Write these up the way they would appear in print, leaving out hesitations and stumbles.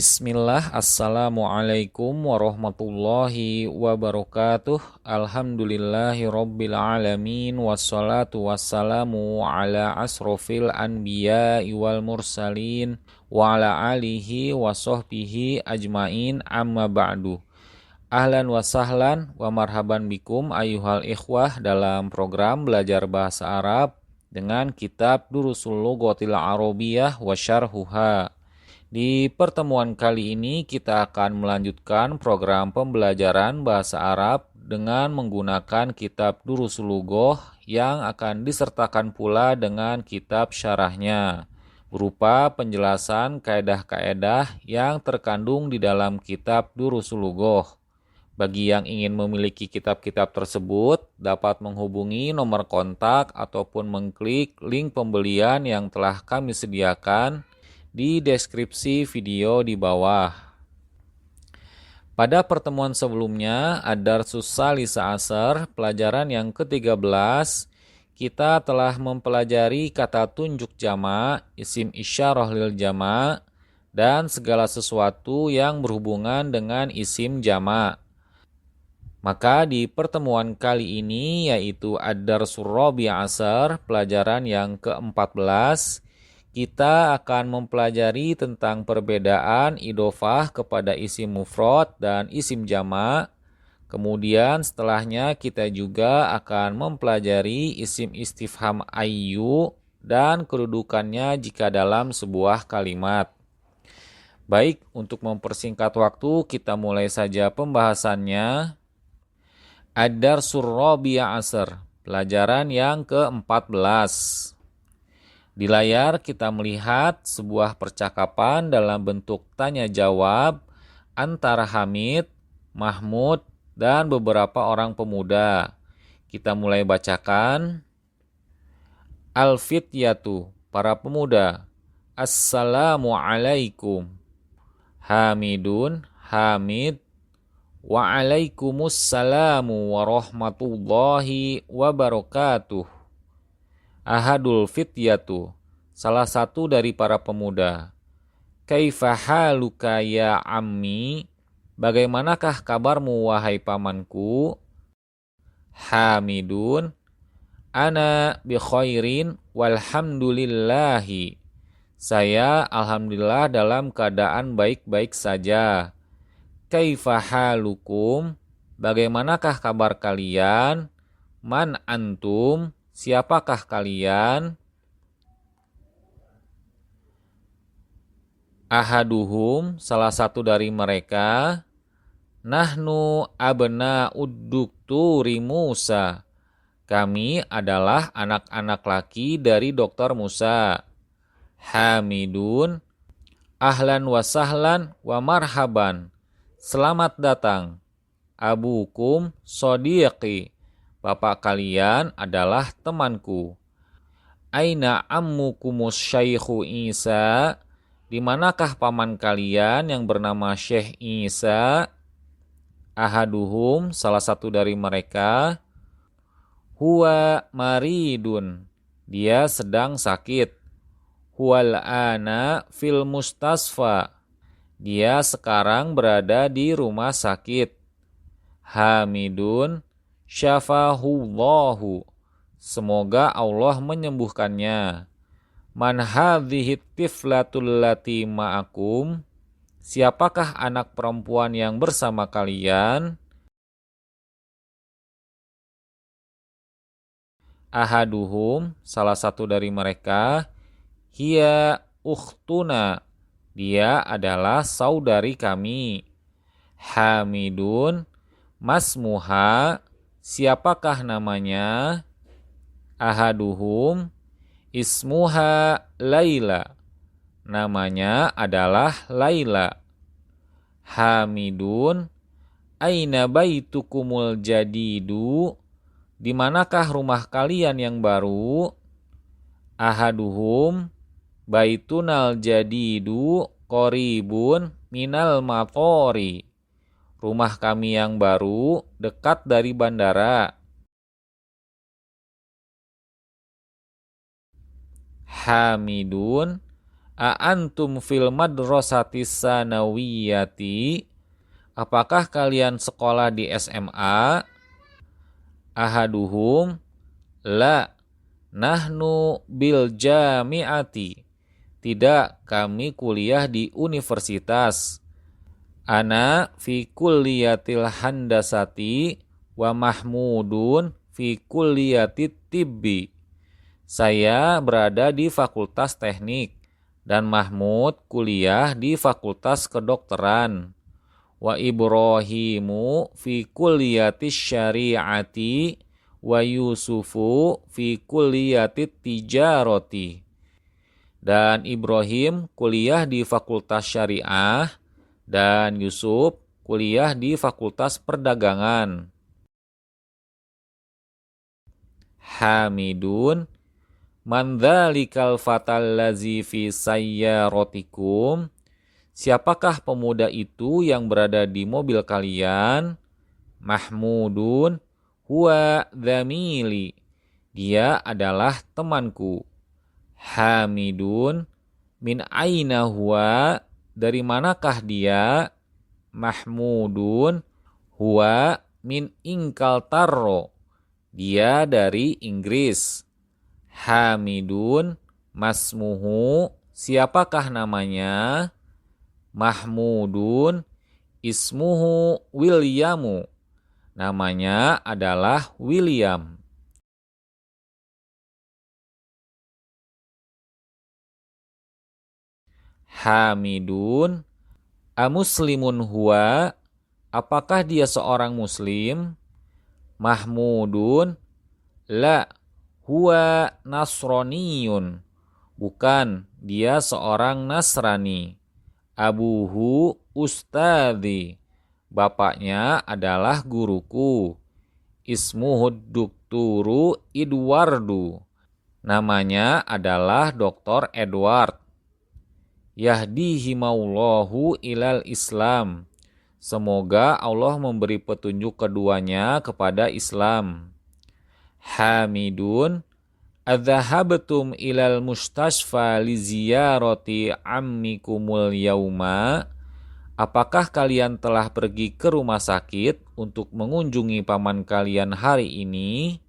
Bismillah, Assalamualaikum warahmatullahi wabarakatuh. Alhamdulillahi rabbil alamin. Wassalatu wassalamu ala asrofil anbiya wal mursalin wa ala alihi wa sahbihi ajmain, amma ba'du. Ahlan wa sahlan wa marhaban bikum ayuhal ikhwah dalam program belajar bahasa Arab dengan kitab Durusul Lughatil Arabiyyah wa Syarhuha. Di pertemuan kali ini kita akan melanjutkan program pembelajaran bahasa Arab dengan menggunakan kitab Durusul Lughah yang akan disertakan pula dengan kitab syarahnya, berupa penjelasan kaedah-kaedah yang terkandung di dalam kitab Durusul Lughah. Bagi yang ingin memiliki kitab-kitab tersebut, dapat menghubungi nomor kontak ataupun mengklik link pembelian yang telah kami sediakan di deskripsi video di bawah. Pada pertemuan sebelumnya, Ad-Darsus Salisa Asar, pelajaran yang ke-13, kita telah mempelajari kata tunjuk jama', isim isyarah lil jama', dan segala sesuatu yang berhubungan dengan isim jama'. Maka di pertemuan kali ini, yaitu Ad-Darsul Rabi' Asar, pelajaran yang ke-14, kita akan mempelajari tentang perbedaan idhofah kepada isim mufrad dan isim jama'. Kemudian setelahnya kita juga akan mempelajari isim istifham ayyu dan kedudukannya jika dalam sebuah kalimat. Baik, untuk mempersingkat waktu kita mulai saja pembahasannya. Ad-Darsul Rabi' Asar, pelajaran yang ke-14. Di layar kita melihat sebuah percakapan dalam bentuk tanya jawab antara Hamid, Mahmud, dan beberapa orang pemuda. Kita mulai bacakan. Al-fityatu, para pemuda. Assalamualaikum. Hamidun, Hamid. Wa'alaikumussalamu warahmatullahi wabarakatuh. Ahadul fityatu, salah satu dari para pemuda. Kaifa haluka ya ammi, bagaimanakah kabarmu wahai pamanku? Hamidun, ana bi khairin walhamdulillahi, saya alhamdulillah dalam keadaan baik-baik saja. Kaifa halukum, bagaimanakah kabar kalian? Man antum, siapakah kalian? Ahaduhum, salah satu dari mereka. Nahnu abna'ud dukturi Musa, kami adalah anak-anak laki dari Dr. Musa. Hamidun, ahlan wa sahlan wa marhaban, selamat datang. Abukum sodiqi, bapak kalian adalah temanku. Aina ammukumus syaikhu Isa, di manakah paman kalian yang bernama Syekh Isa? Ahaduhum, salah satu dari mereka. Huwa maridun, dia sedang sakit. Huwal ana fil mustasfa, dia sekarang berada di rumah sakit. Hamidun, syafahullahu, semoga Allah menyembuhkannya. Man hadhihi tiflatul lati ma'akum, siapakah anak perempuan yang bersama kalian? Ahaduhum, salah satu dari mereka. Hiya ukhtuna, dia adalah saudari kami. Hamidun, masmuha, siapakah namanya? Ahaduhum, ismuha Laila, namanya adalah Laila. Hamidun, aina baitukumul jadidu, di manakah rumah kalian yang baru? Ahaduhum, baitunal jadidu qoribun minal matori, rumah kami yang baru dekat dari bandara. Hamidun, A antum fil madrasati sanawiyati, apakah kalian sekolah di SMA? Ahaduhum, la, nahnu bil jami'ati, tidak, kami kuliah di universitas. Ana fi kulliyatil handasati wa mahmudun fi kulliyatit tibbi. Saya berada di fakultas teknik dan Mahmud kuliah di fakultas kedokteran. Wa Ibrahimu fi kulliyatis syari'ati wa Yusufu fi kulliyatit tijarati. Dan Ibrahim kuliah di fakultas syariah dan Yusuf kuliah di fakultas perdagangan. Hamidun, man dzalikal fatal lazi fi sayyaratikum, siapakah pemuda itu yang berada di mobil kalian? Mahmudun, huwa dzamili, dia adalah temanku. Hamidun, min aina huwa, dari manakah dia? Mahmudun, huwa min Ingkaltarro, dia dari Inggris. Hamidun, masmuhu, siapakah namanya? Mahmudun, ismuhu Williamu, namanya adalah William. Hamidun, amuslimun huwa, apakah dia seorang muslim? Mahmudun, la, huwa nasroniyun, bukan, dia seorang Nasrani. Abuhu ustadzi, bapaknya adalah guruku. Ismuhud dukturu Edwardu, namanya adalah Dr. Edward. Yahdihimaulahu ilal Islam, semoga Allah memberi petunjuk keduanya kepada Islam. Hamidun, adzahabtum ilal mustashfa li ziyarati ammikumul yauma, apakah kalian telah pergi ke rumah sakit untuk mengunjungi paman kalian hari ini?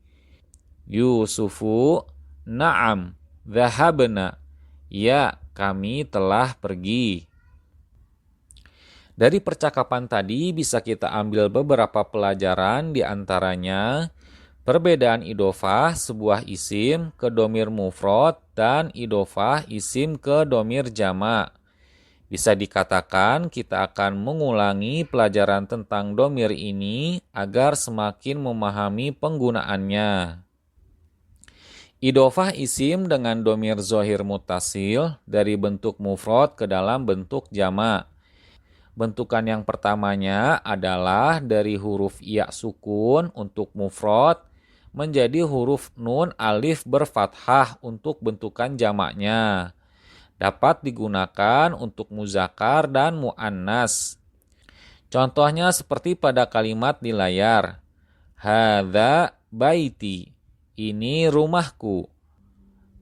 Yusufu, na'am, dhahabna, ya, kami telah pergi. Dari percakapan tadi bisa kita ambil beberapa pelajaran, di antaranya perbedaan idofah sebuah isim ke domir mufrad dan idofah isim ke domir jama'. Bisa dikatakan kita akan mengulangi pelajaran tentang domir ini agar semakin memahami penggunaannya. Idofah isim dengan domir zohir mutasil dari bentuk mufrad ke dalam bentuk jama'. Bentukan yang pertamanya adalah dari huruf ya sukun untuk mufrad menjadi huruf nun alif berfathah untuk bentukan jamaknya. Dapat digunakan untuk muzakkar dan muannas. Contohnya seperti pada kalimat di layar. Hadza baiti, ini rumahku.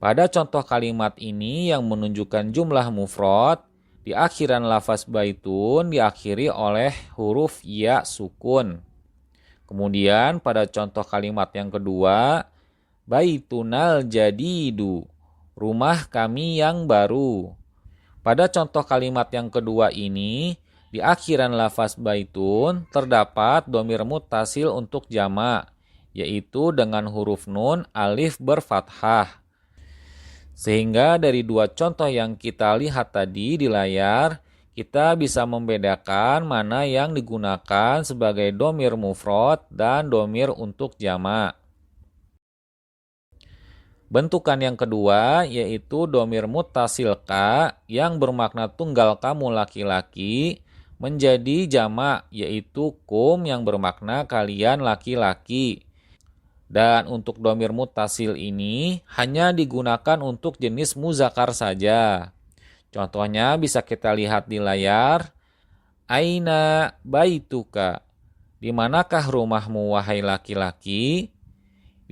Pada contoh kalimat ini yang menunjukkan jumlah mufrad, di akhiran lafaz baitun diakhiri oleh huruf ya sukun. Kemudian pada contoh kalimat yang kedua, baitunal jadidu, rumah kami yang baru. Pada contoh kalimat yang kedua ini, di akhiran lafaz baitun terdapat domir mutasil untuk jama', yaitu dengan huruf nun alif berfathah. Sehingga dari dua contoh yang kita lihat tadi di layar, kita bisa membedakan mana yang digunakan sebagai domir mufrad dan domir untuk jama'. Bentukan yang kedua yaitu domir muttasil ka yang bermakna tunggal kamu laki-laki menjadi jama', yaitu kum yang bermakna kalian laki-laki. Dan untuk domir muttasil ini hanya digunakan untuk jenis muzakkar saja. Contohnya bisa kita lihat di layar. Aina baituka, di manakah rumahmu wahai laki-laki?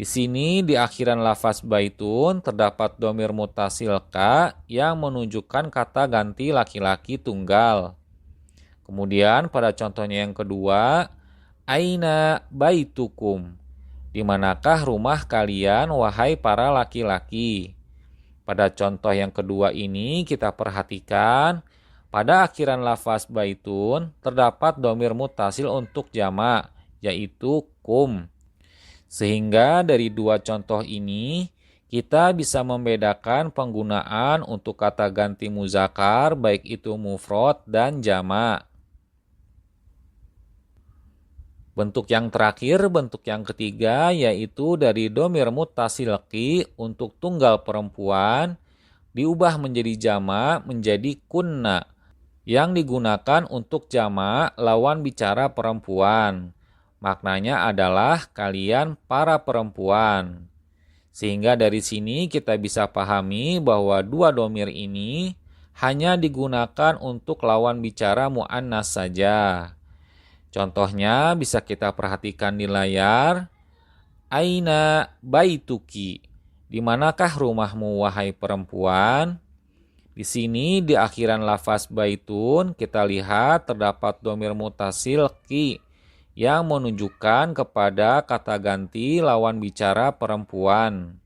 Di sini di akhiran lafaz baitun terdapat dhamir mutasil ka yang menunjukkan kata ganti laki-laki tunggal. Kemudian pada contohnya yang kedua, aina baitukum, di manakah rumah kalian wahai para laki-laki. Pada contoh yang kedua ini kita perhatikan pada akhiran lafaz baitun terdapat dhamir mutasil untuk jamak, yaitu kum. Sehingga dari dua contoh ini kita bisa membedakan penggunaan untuk kata ganti muzakkar baik itu mufrad dan jamak. Bentuk yang terakhir, bentuk yang ketiga yaitu dari dhamir muttasil ki untuk tunggal perempuan diubah menjadi jamak menjadi kunna yang digunakan untuk jamak lawan bicara perempuan. Maknanya adalah kalian para perempuan. Sehingga dari sini kita bisa pahami bahwa dua dhamir ini hanya digunakan untuk lawan bicara muannas saja. Contohnya bisa kita perhatikan di layar. Aina baituki, di manakah rumahmu wahai perempuan? Di sini di akhiran lafaz baitun kita lihat terdapat dhamir mutasil ki yang menunjukkan kepada kata ganti lawan bicara perempuan.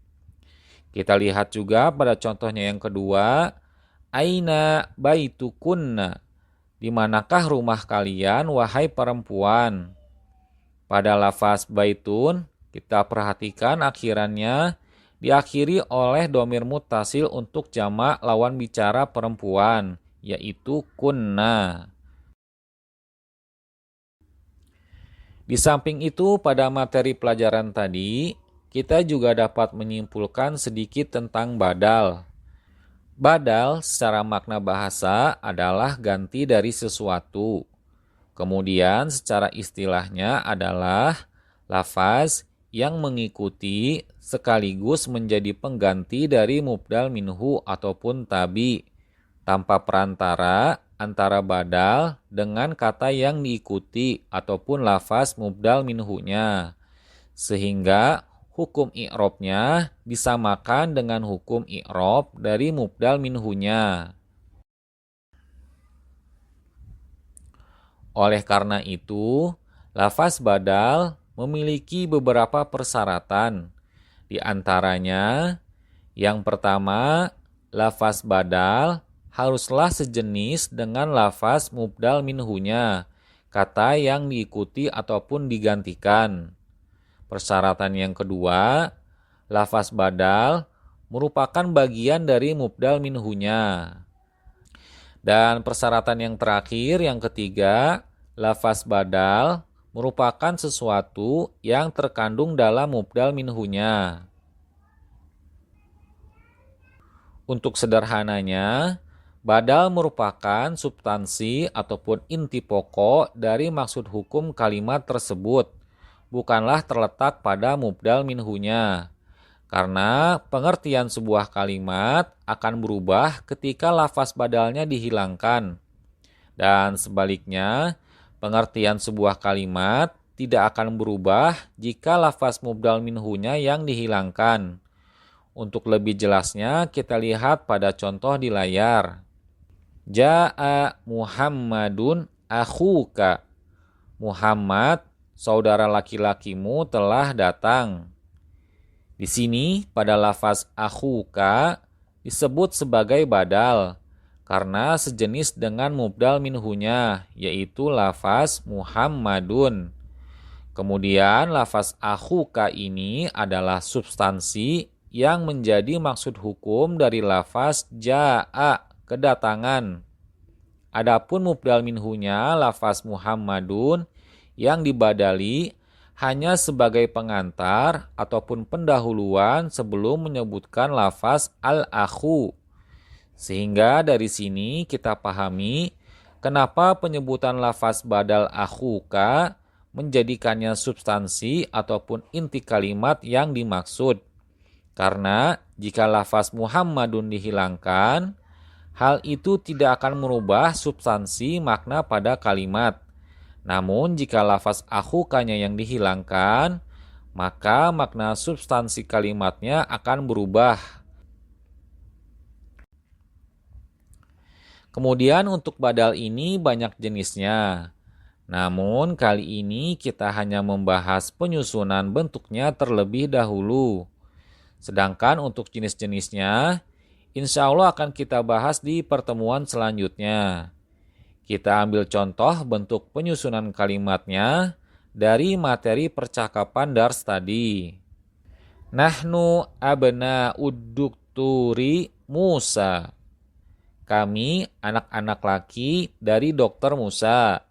Kita lihat juga pada contohnya yang kedua, aina baitukunna, di manakah rumah kalian wahai perempuan. Pada lafaz baitun kita perhatikan akhirannya diakhiri oleh dhamir muttasil untuk jamak lawan bicara perempuan, yaitu kunna. Di samping itu, pada materi pelajaran tadi, kita juga dapat menyimpulkan sedikit tentang badal. Badal secara makna bahasa adalah ganti dari sesuatu. Kemudian secara istilahnya adalah lafaz yang mengikuti sekaligus menjadi pengganti dari mubdal minhu ataupun tabi, tanpa perantara antara badal dengan kata yang diikuti ataupun lafaz mubdal minhunya, sehingga hukum i'robnya disamakan dengan hukum i'rob dari mubdal minhunya. Oleh karena itu, lafaz badal memiliki beberapa persyaratan. Di antaranya, yang pertama, lafaz badal haruslah sejenis dengan lafaz mubdal minhunya, kata yang diikuti ataupun digantikan. Persyaratan yang kedua, lafaz badal merupakan bagian dari mubdal minhunya. Dan persyaratan yang terakhir, yang ketiga, lafaz badal merupakan sesuatu yang terkandung dalam mubdal minhunya. Untuk sederhananya, badal merupakan substansi ataupun inti pokok dari maksud hukum kalimat tersebut, bukanlah terletak pada mubdal minhunya. Karena pengertian sebuah kalimat akan berubah ketika lafaz badalnya dihilangkan. Dan sebaliknya, pengertian sebuah kalimat tidak akan berubah jika lafaz mubdal minhunya yang dihilangkan. Untuk lebih jelasnya, kita lihat pada contoh di layar. Ja'a Muhammadun akhuka. Muhammad, saudara laki-lakimu telah datang. Di sini pada lafaz akhuka disebut sebagai badal karena sejenis dengan mubdal minhunya, yaitu lafaz Muhammadun. Kemudian lafaz akhuka ini adalah substansi yang menjadi maksud hukum dari lafaz ja'a, kedatangan. Adapun mubdal minhunya lafaz Muhammadun yang dibadali hanya sebagai pengantar ataupun pendahuluan sebelum menyebutkan lafaz al-akhu. Sehingga dari sini kita pahami kenapa penyebutan lafaz badal akhuka menjadikannya substansi ataupun inti kalimat yang dimaksud. Karena jika lafaz Muhammadun dihilangkan, hal itu tidak akan merubah substansi makna pada kalimat. Namun jika lafaz akhukanya yang dihilangkan, maka makna substansi kalimatnya akan berubah. Kemudian untuk badal ini banyak jenisnya. Namun kali ini kita hanya membahas penyusunan bentuknya terlebih dahulu. Sedangkan untuk jenis-jenisnya, insya Allah akan kita bahas di pertemuan selanjutnya. Kita ambil contoh bentuk penyusunan kalimatnya dari materi percakapan dars tadi. Nahnu abna'ud dukturi Musa. Kami anak-anak laki dari Dokter Musa.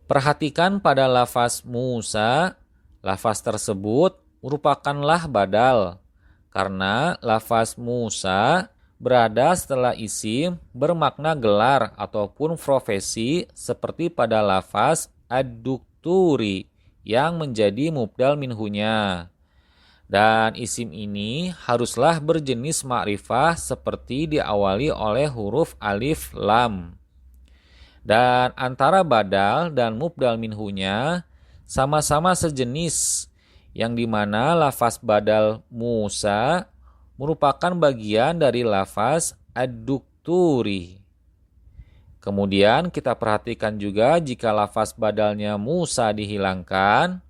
Perhatikan pada lafaz Musa, lafaz tersebut merupakanlah badal, karena lafaz Musa berada setelah isim bermakna gelar ataupun profesi seperti pada lafaz ad-dukturi yang menjadi mubdal minhunya. Dan isim ini haruslah berjenis ma'rifah seperti diawali oleh huruf alif lam. Dan antara badal dan mubdal minhunya sama-sama sejenis, yang dimana lafaz badal Musa merupakan bagian dari lafaz ad-dukturi. Kemudian kita perhatikan juga jika lafaz badalnya Musa dihilangkan,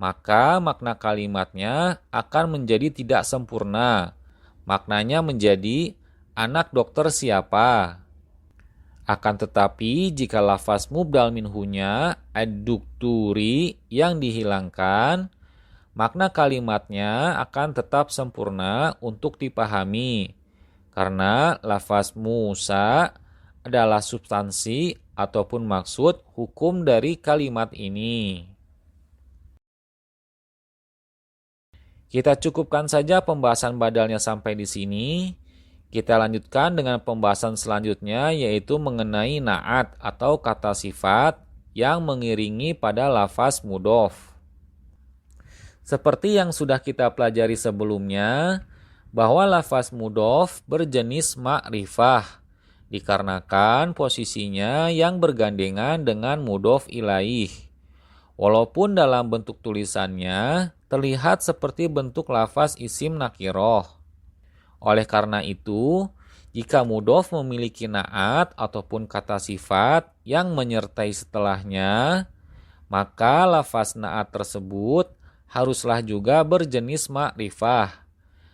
maka makna kalimatnya akan menjadi tidak sempurna. Maknanya menjadi anak dokter siapa? Akan tetapi jika lafaz mubdal minhunya ad-dukturi yang dihilangkan, makna kalimatnya akan tetap sempurna untuk dipahami. Karena lafaz Musa adalah substansi ataupun maksud hukum dari kalimat ini. Kita cukupkan saja pembahasan badalnya sampai di sini. Kita lanjutkan dengan pembahasan selanjutnya, yaitu mengenai na'at atau kata sifat yang mengiringi pada lafaz mudhof. Seperti yang sudah kita pelajari sebelumnya, bahwa lafaz mudhof berjenis ma'rifah, dikarenakan posisinya yang bergandengan dengan mudhof ilaih. Walaupun dalam bentuk tulisannya terlihat seperti bentuk lafaz isim nakiroh. Oleh karena itu, jika mudhof memiliki na'at ataupun kata sifat yang menyertai setelahnya, maka lafaz na'at tersebut haruslah juga berjenis ma'rifah.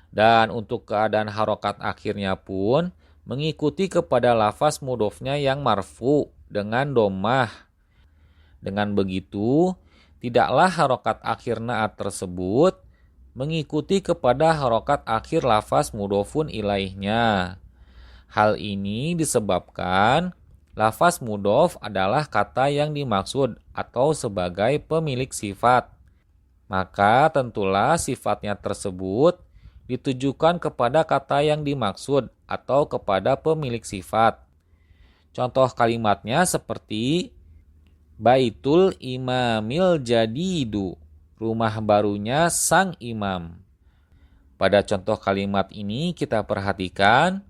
Dan untuk keadaan harokat akhirnya pun mengikuti kepada lafaz mudhofnya yang marfu dengan dhammah. Dengan begitu, tidaklah harokat akhir na'at tersebut mengikuti kepada harokat akhir lafaz mudhofun ilaihnya. Hal ini disebabkan lafaz mudhof adalah kata yang dimaksud atau sebagai pemilik sifat. Maka tentulah sifatnya tersebut ditujukan kepada kata yang dimaksud atau kepada pemilik sifat. Contoh kalimatnya seperti Baitul Imamil Jadidu, rumah barunya sang imam. Pada contoh kalimat ini kita perhatikan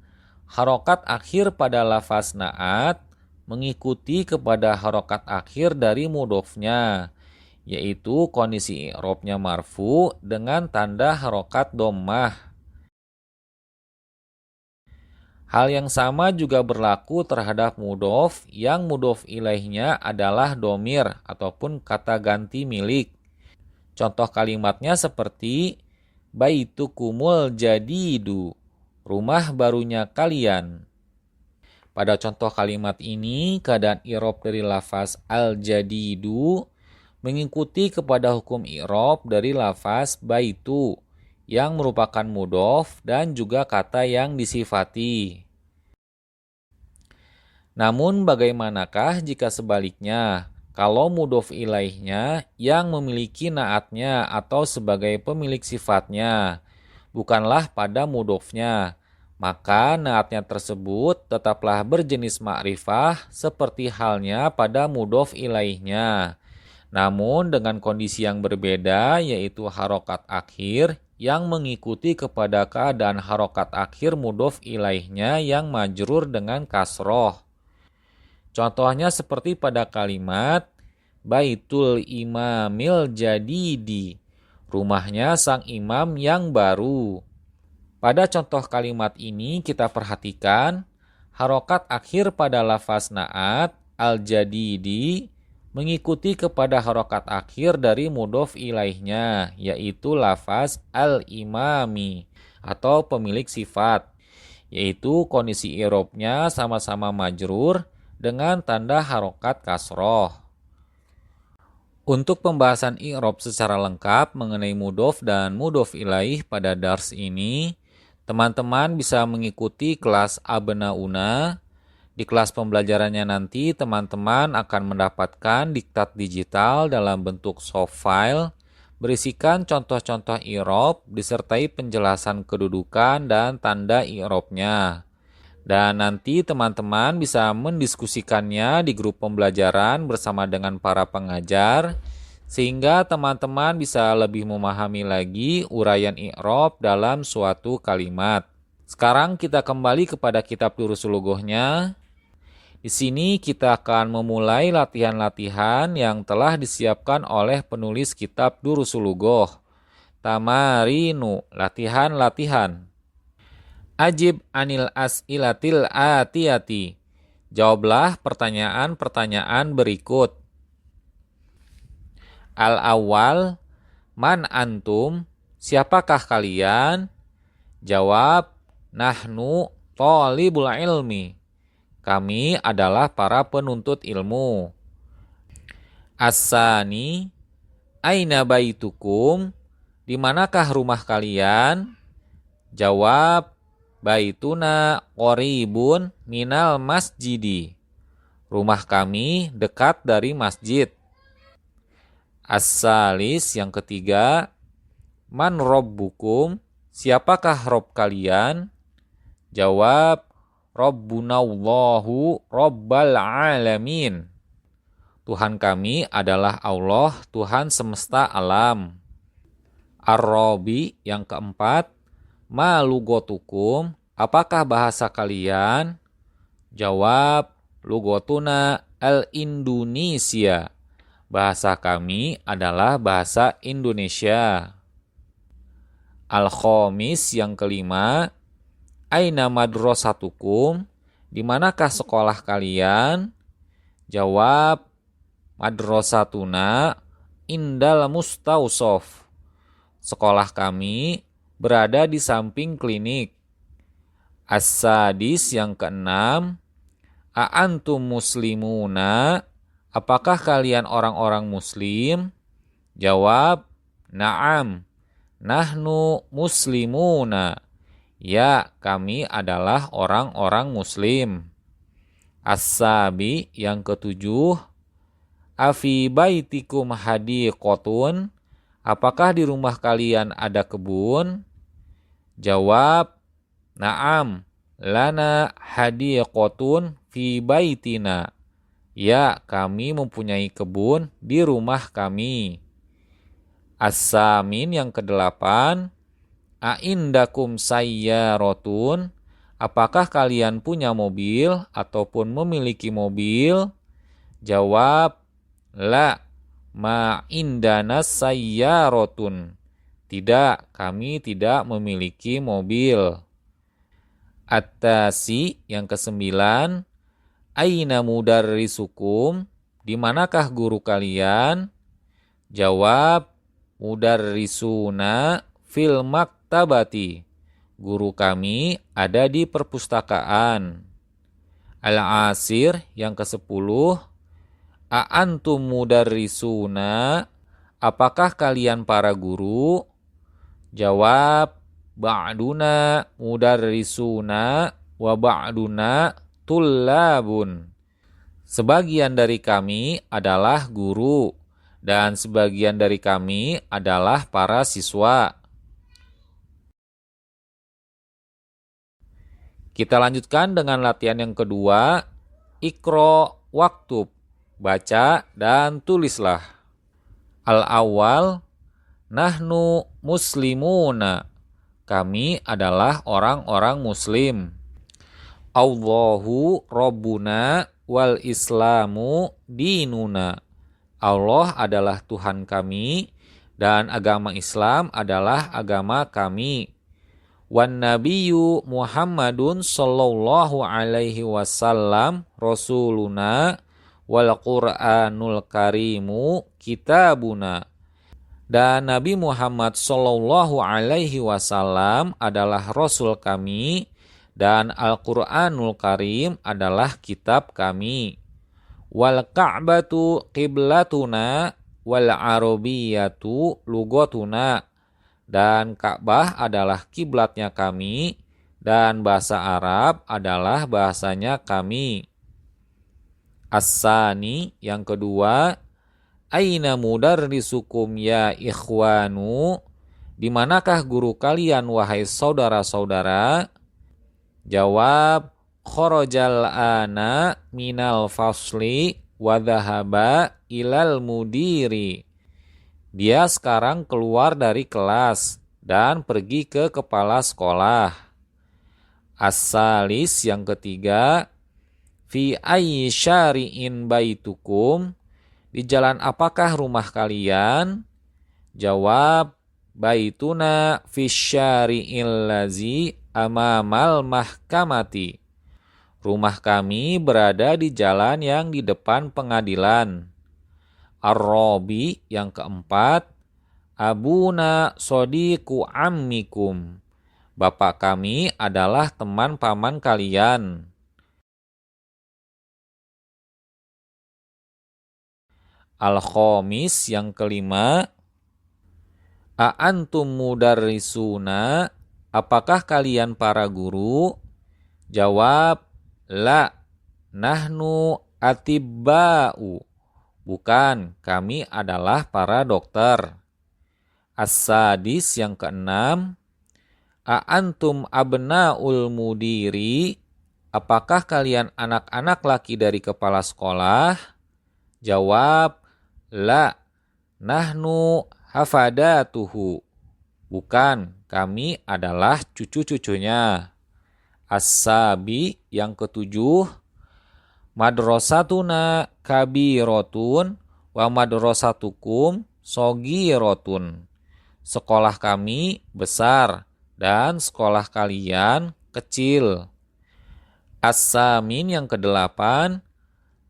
harokat akhir pada lafaz na'at mengikuti kepada harokat akhir dari mudhofnya, yaitu kondisi i'rabnya marfu dengan tanda harokat dhammah. Hal yang sama juga berlaku terhadap mudhof yang mudhof ilaihnya adalah domir ataupun kata ganti milik. Contoh kalimatnya seperti Baitukumul Jadidu, rumah barunya kalian. Pada contoh kalimat ini, keadaan i'rab dari lafaz al-jadidu mengikuti kepada hukum i'rab dari lafaz baitu yang merupakan mudhof dan juga kata yang disifati. Namun bagaimanakah jika sebaliknya? Kalau mudhof ilaihnya yang memiliki na'atnya atau sebagai pemilik sifatnya, bukanlah pada mudhofnya, maka na'atnya tersebut tetaplah berjenis ma'rifah seperti halnya pada mudhof ilaihnya. Namun dengan kondisi yang berbeda, yaitu harokat akhir yang mengikuti kepada keadaan harokat akhir mudhof ilaihnya yang majrur dengan kasroh. Contohnya seperti pada kalimat Baitul Imamil Jadidi, rumahnya sang imam yang baru. Pada contoh kalimat ini kita perhatikan harokat akhir pada lafaz na'at al-jadidi mengikuti kepada harokat akhir dari mudhof ilaihnya, yaitu lafaz al-imami atau pemilik sifat, yaitu kondisi i'rabnya sama-sama majrur dengan tanda harokat kasroh. Untuk pembahasan i'rab secara lengkap mengenai mudhof dan mudhof ilaih pada dars ini, teman-teman bisa mengikuti kelas Abnauna. Di kelas pembelajarannya nanti, teman-teman akan mendapatkan diktat digital dalam bentuk soft file, berisikan contoh-contoh i'rab disertai penjelasan kedudukan dan tanda i'rabnya. Dan nanti teman-teman bisa mendiskusikannya di grup pembelajaran bersama dengan para pengajar, sehingga teman-teman bisa lebih memahami lagi uraian i'rab dalam suatu kalimat. Sekarang kita kembali kepada kitab Durusul Lughohnya. Di sini kita akan memulai latihan-latihan yang telah disiapkan oleh penulis kitab Durusul Lughoh. Tamarinu, latihan-latihan. Ajib anil as'ilatil atiyati. Jawablah pertanyaan-pertanyaan berikut. Al-awwal, man antum? Siapakah kalian? Jawab, nahnu thalibul ilmi. Kami adalah para penuntut ilmu. As-sani, aina baitukum? Di manakah rumah kalian? Jawab, baituna qoribun minal masjidi. Rumah kami dekat dari masjid. As-salis, yang ketiga, man robbukum? Siapakah rob kalian? Jawab, Rabbunallahu Rabbal alamin. Tuhan kami adalah Allah, Tuhan semesta alam. Ar-Rabi, yang keempat, ma lugotukum? Apakah bahasa kalian? Jawab, lugotuna al-Indonesia. Bahasa kami adalah bahasa Indonesia. Al-Khamis, yang kelima, aina madrasatukum? Di manakah sekolah kalian? Jawab, madrasatuna indal mustausof. Sekolah kami berada di samping klinik. As-sadis, yang keenam, a'antum muslimuna? Apakah kalian orang-orang muslim? Jawab, na'am, nahnu muslimuna. Ya, kami adalah orang-orang muslim. As-sabi, yang ketujuh, afi baitikum hadiqotun? Apakah di rumah kalian ada kebun? Jawab, na'am, lana hadiqotun fi baitina. Ya, kami mempunyai kebun di rumah kami. As-samin, yang kedelapan, a'indakum sayyaratun? Apakah kalian punya mobil ataupun memiliki mobil? Jawab, la ma indana sayyaratun. Tidak, kami tidak memiliki mobil. At-tasi, yang kesembilan, aina mudarrisukum? Di manakah guru kalian? Jawab, mudarrisuna fil maktabati. Guru kami ada di perpustakaan. Al-asir, yang ke-10, a'antum mudarrisuna? Apakah kalian para guru? Jawab, ba'duna mudarrisuna wa ba'duna tullabun. Sebagian dari kami adalah guru dan sebagian dari kami adalah para siswa. Kita lanjutkan dengan latihan yang kedua, Iqra waktub. Baca dan tulislah. Al-awwal, nahnu muslimuna. Kami adalah orang-orang muslim. Allahu Rabbuna wal Islamu dinuna. Allah adalah Tuhan kami Dan agama Islam adalah agama kami. Wan nabiyyu Muhammadun sallallahu alaihi wasallam rasuluna wal Qur'anul karimu kitabuna. Dan Nabi Muhammad sallallahu alaihi wasallam adalah rasul kami dan Al-Qur'anul Karim adalah kitab kami. Wal Ka'batu qiblatuna wal Arabiyatu lugatuna. Dan Ka'bah adalah kiblatnya kami dan bahasa Arab adalah bahasanya kami. As-sani yang kedua, aina mudarrisukum ya ikhwanu? Di manakah guru kalian wahai saudara-saudara? Jawab, kharajal ana minal fasli wa dhahaba ilal mudiri. Dia sekarang keluar dari kelas dan pergi ke kepala sekolah. As-salis yang ketiga, fi ayyi syari'in baitukum? Di jalan apakah rumah kalian? Jawab, baituna fi syari'il lazi amamal mahkamati. Rumah kami berada di jalan yang di depan pengadilan. Ar-Rabi yang keempat, abuna sodiku ammikum. Bapak kami adalah teman paman kalian. Al-Khamis yang kelima, a'antum mudarrisuna? Apakah kalian para guru? Jawab, la, nahnu atibba'u. Bukan, kami adalah para dokter. As-sadis yang keenam, a'antum abna'ul mudiri? Apakah kalian anak-anak laki dari kepala sekolah? Jawab, la, nahnu hafadatuhu. Bukan, kami adalah cucu-cucunya. As-sabi yang ketujuh, madrasatuna kabirotun wa madrasatukum sogirotun. Sekolah kami besar dan sekolah kalian kecil. As-samin yang kedelapan,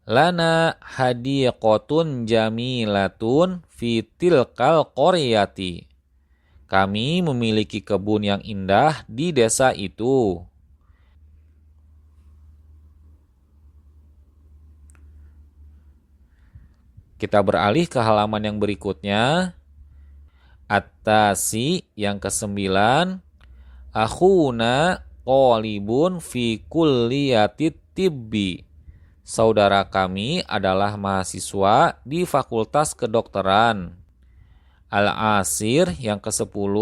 lana hadiqotun jamilatun fi tilkal qaryati. Kami memiliki kebun yang indah di desa itu. Kita beralih ke halaman yang berikutnya. At-tasi yang kesembilan, akhuna qalibun fi kulliyatit tibbi. Saudara kami adalah mahasiswa di Fakultas Kedokteran. Al-asir yang ke-10,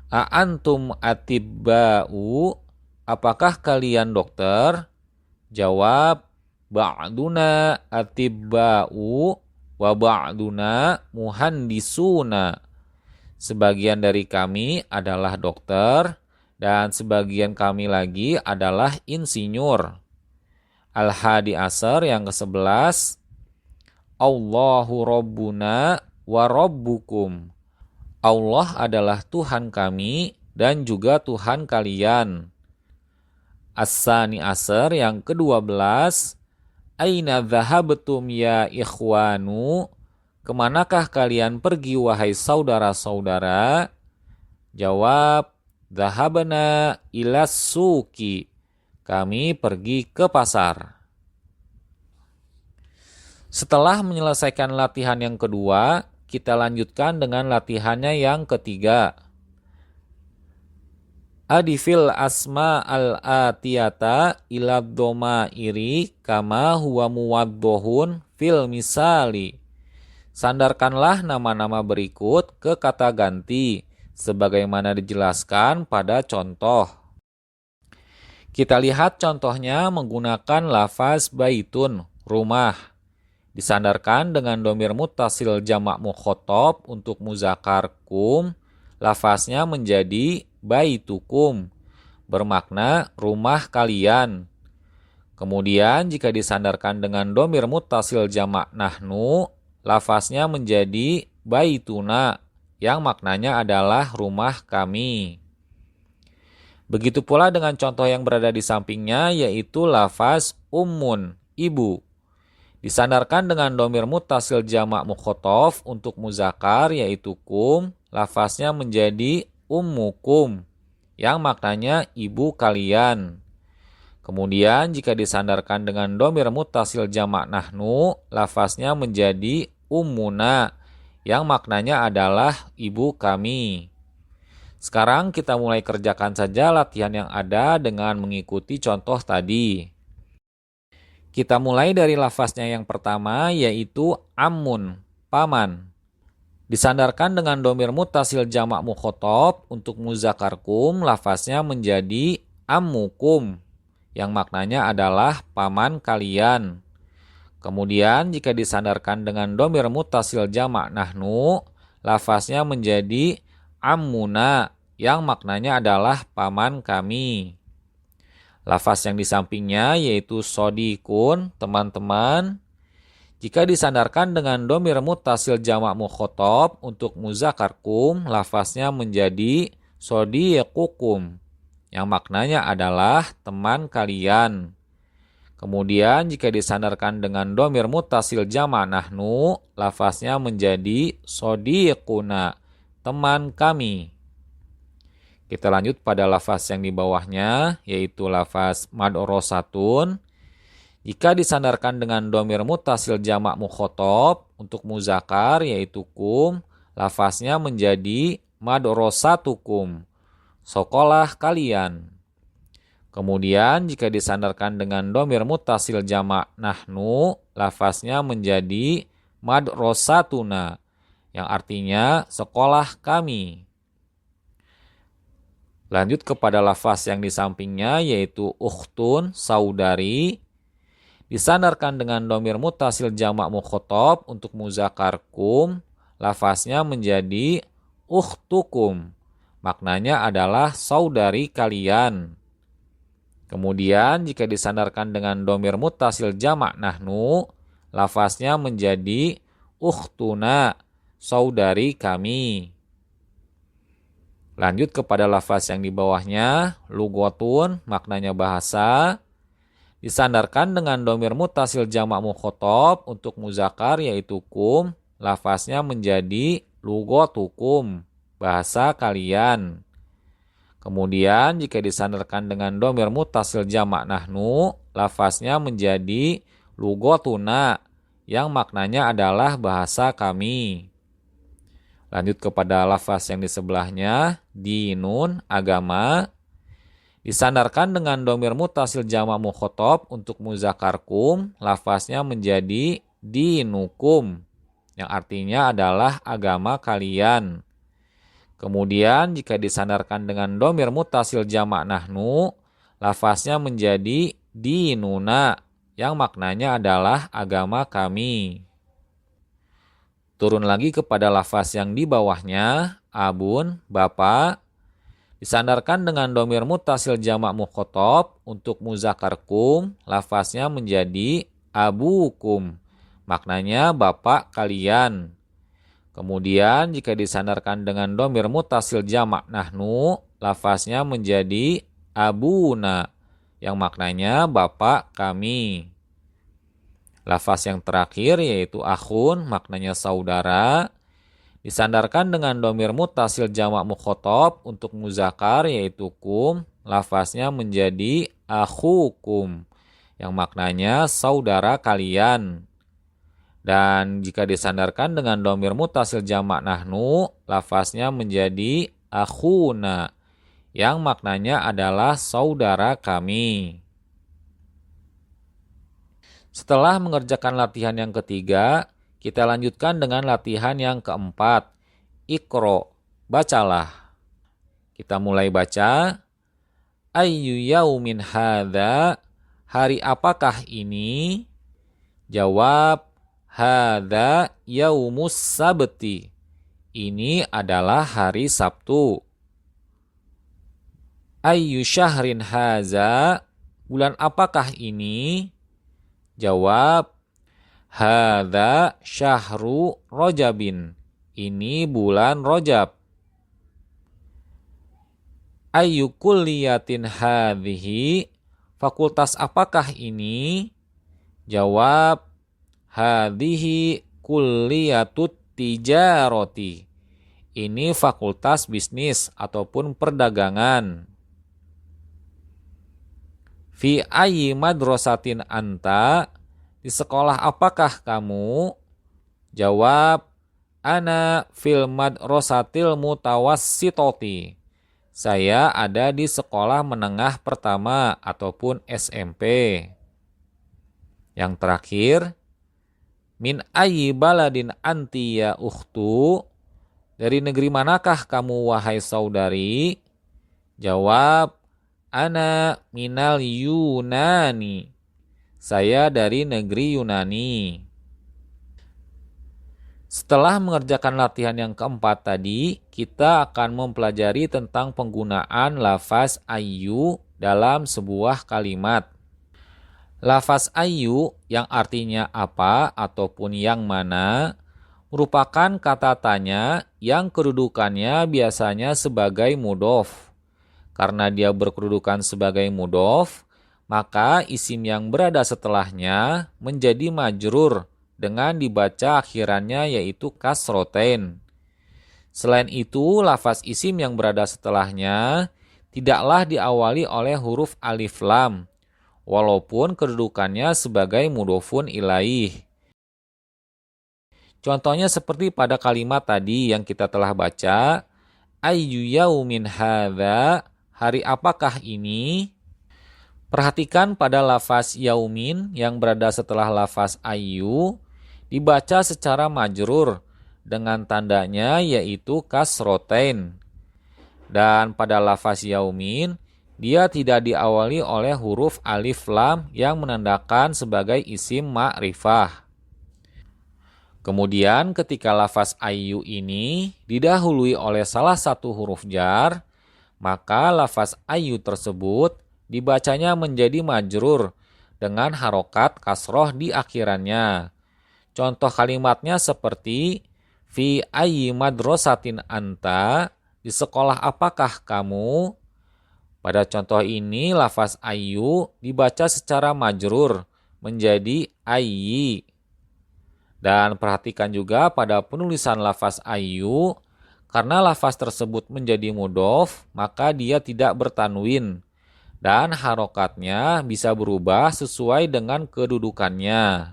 a'antum atibba'u? Apakah kalian dokter? Jawab, ba'duna atibba'u wa ba'duna muhandisuna. Sebagian dari kami adalah dokter dan sebagian kami lagi adalah insinyur. Al-hadi asar yang ke-11, Allahu rabbuna wa rabbukum. Allah adalah Tuhan kami dan juga Tuhan kalian. As-sani asar yang ke-12, aina dhahabtum ya ikhwanu? Kemanakah kalian pergi wahai saudara-saudara? Jawab, dhahabna ilas suki. Kami pergi ke pasar. Setelah menyelesaikan latihan yang kedua, kita lanjutkan dengan latihannya yang ketiga. Adifil asma al-atiyata ila dhomairi kama huwa muwaddohun fil misali. Sandarkanlah nama-nama berikut ke kata ganti, sebagaimana dijelaskan pada contoh. Kita lihat contohnya menggunakan lafaz baitun, rumah. Disandarkan dengan dhamir muttasil jamak mukhatab untuk muzakkar kum, lafaznya menjadi baitukum, bermakna rumah kalian. Kemudian jika disandarkan dengan dhamir muttasil jamak nahnu, lafaznya menjadi baituna, yang maknanya adalah rumah kami. Begitu pula dengan contoh yang berada di sampingnya, yaitu lafaz ummun, ibu. Disandarkan dengan domir muttasil jamak mukhotof untuk muzakkar yaitu kum, lafaznya menjadi ummukum, yang maknanya ibu kalian. Kemudian jika disandarkan dengan domir muttasil jamak nahnu, lafaznya menjadi ummuna, yang maknanya adalah ibu kami. Sekarang kita mulai kerjakan saja latihan yang ada dengan mengikuti contoh tadi. Kita mulai dari lafaznya yang pertama yaitu ammun, paman. Disandarkan dengan domir muttasil jamak mukhotob untuk muzakkar kum, lafaznya menjadi ammukum, yang maknanya adalah paman kalian. Kemudian jika disandarkan dengan domir muttasil jamak nahnu, lafaznya menjadi ammuna, yang maknanya adalah paman kami. Lafaz yang di sampingnya yaitu sodikun, teman-teman. Jika disandarkan dengan domir muttasil jamak mukhotob untuk muzakkar kum, lafaznya menjadi sodikukum, yang maknanya adalah teman kalian. Kemudian jika disandarkan dengan domir muttasil jamak nahnu, lafaznya menjadi sodikuna, teman kami. Kita lanjut pada lafaz yang di bawahnya, yaitu lafaz mad'rosatun. Jika disandarkan dengan domir muttasil jamak mukhotob untuk muzakkar yaitu kum, lafaznya menjadi mad'rosatukum, sekolah kalian. Kemudian jika disandarkan dengan domir muttasil jamak nahnu, lafaznya menjadi mad'rosatuna, yang artinya sekolah kami. Lanjut kepada lafaz yang di sampingnya yaitu ukhtun, saudari. Disandarkan dengan domir muttasil jamak mukhotob untuk muzakkar kum, lafaznya menjadi ukhtukum. Maknanya adalah saudari kalian. Kemudian jika disandarkan dengan domir muttasil jamak nahnu, lafaznya menjadi ukhtuna, saudari kami. Lanjut kepada lafaz yang di bawahnya, lughatun, maknanya bahasa. Disandarkan dengan domir muttasil jamak mukhotob untuk muzakkar yaitu kum, lafaznya menjadi lughatukum, bahasa kalian. Kemudian jika disandarkan dengan domir muttasil jamak nahnu, lafaznya menjadi lughatuna, yang maknanya adalah bahasa kami. Lanjut kepada lafaz yang di sebelahnya, dinun, agama. Disandarkan dengan domir muttasil jamak mukhotob untuk muzakkar kum, lafaznya menjadi dinukum, yang artinya adalah agama kalian. Kemudian jika disandarkan dengan domir muttasil jamak nahnu, lafaznya menjadi dinuna, yang maknanya adalah agama kami. Turun lagi kepada lafaz yang di bawahnya, abun, bapak. Disandarkan dengan domir muttasil jamak mukhotob untuk muzakkar kum, lafaznya menjadi abukum, maknanya bapak kalian. Kemudian jika disandarkan dengan domir muttasil jamak nahnu, lafaznya menjadi abuna, yang maknanya bapak kami. Lafaz yang terakhir yaitu akhun, maknanya saudara. Disandarkan dengan domir muttasil jamak mukhotob untuk muzakkar yaitu kum, lafaznya menjadi akhukum, yang maknanya saudara kalian. Dan jika disandarkan dengan domir muttasil jamak nahnu, lafaznya menjadi akhuna, yang maknanya adalah saudara kami. Setelah mengerjakan latihan yang ketiga, kita lanjutkan dengan latihan yang keempat. Iqro, bacalah. Kita mulai baca. Ayyu yaumin hadza, hari apakah ini? Jawab, hadza yaumus sabti, ini adalah hari Sabtu. Ayyu syahrin hadza, bulan apakah ini? Jawab, hadza syahru rajabin, ini bulan Rajab. Ayyu kulliyatin hadhihi, fakultas apakah ini? Jawab, hadhihi kulliyatut tijarati. Ini fakultas bisnis ataupun perdagangan. Fi ayyi madrasatin anta, di sekolah apakah kamu? Jawab, ana fil madrasatil mutawassitoti. Saya ada di sekolah menengah pertama ataupun SMP. Yang terakhir, min ayyi baladin anti ya ukhtu, dari negeri manakah kamu wahai saudari? Jawab, ana minal Yunani. Saya dari negeri Yunani. Setelah mengerjakan latihan yang keempat tadi, kita akan mempelajari tentang penggunaan lafaz ayyu dalam sebuah kalimat. Lafaz ayyu yang artinya apa ataupun yang mana merupakan kata tanya yang kedudukannya biasanya sebagai mudhof. Karena dia berkedudukan sebagai mudhof, maka isim yang berada setelahnya menjadi majrur dengan dibaca akhirannya yaitu kasrotain. Selain itu, lafaz isim yang berada setelahnya tidaklah diawali oleh huruf alif lam, walaupun kedudukannya sebagai mudhofun ilaih. Contohnya seperti pada kalimat tadi yang kita telah baca, ayyu yaumin hadza, hari apakah ini? Perhatikan pada lafaz yaumin yang berada setelah lafaz ayyu, dibaca secara majrur dengan tandanya yaitu kasrotain. Dan pada lafaz yaumin, dia tidak diawali oleh huruf alif lam yang menandakan sebagai isim ma'rifah. Kemudian ketika lafaz ayyu ini didahului oleh salah satu huruf jar, maka lafaz ayyu tersebut dibacanya menjadi majrur dengan harokat kasroh di akhirannya. Contoh kalimatnya seperti fi ayyi madrasatin anta, di sekolah apakah kamu? Pada contoh ini lafaz ayyu dibaca secara majrur menjadi ayyi. Dan perhatikan juga pada penulisan lafaz ayyu, karena lafaz tersebut menjadi mudhof, maka dia tidak bertanwin dan harokatnya bisa berubah sesuai dengan kedudukannya.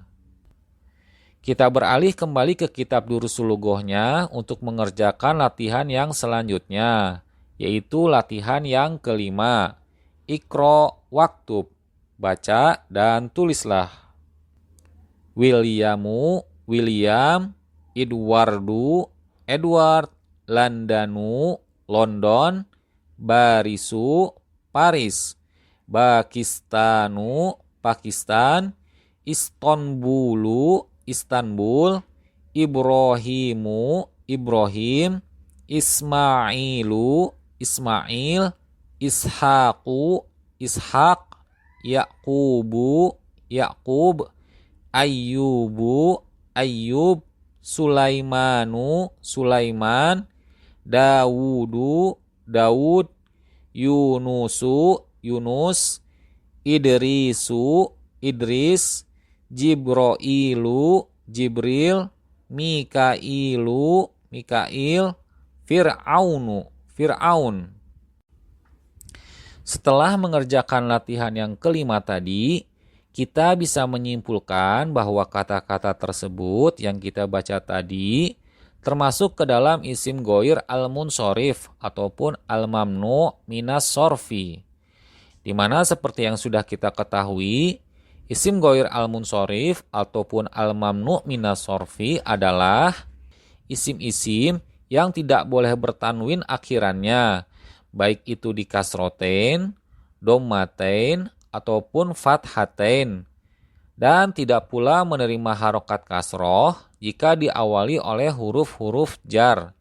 Kita beralih kembali ke kitab Durusul Lughohnya untuk mengerjakan latihan yang selanjutnya, yaitu latihan yang kelima. Iqra waktub, baca dan tulislah. Williamu, William. Edwardu, Edward. Landanu, London. Barisu, Paris. Pakistanu, Pakistan. Istanbulu, Istanbul. Ibrahimu, Ibrahim. Ismailu, Ismail. Ishaqu, Ishaq. Yaqubu, Yaqub. Ayyubu, Ayyub. Sulaimanu, Sulaiman. Dawudu, Daud. Yunusu, Yunus. Idrisu, Idris. Jibrailu, Jibril. Mikailu, Mikail. Fir'aunu, Fir'aun. Setelah mengerjakan latihan yang kelima tadi, kita bisa menyimpulkan bahwa kata-kata tersebut yang kita baca tadi termasuk ke dalam isim ghoir al-munsorif ataupun al-mamnu minas sorfi. Di mana seperti yang sudah kita ketahui, isim ghoir al-munsorif ataupun al-mamnu minas sorfi adalah isim-isim yang tidak boleh bertanwin akhirannya, baik itu di kasrotain, dommatain, ataupun fathatain, dan tidak pula menerima harokat kasroh jika diawali oleh huruf-huruf jar.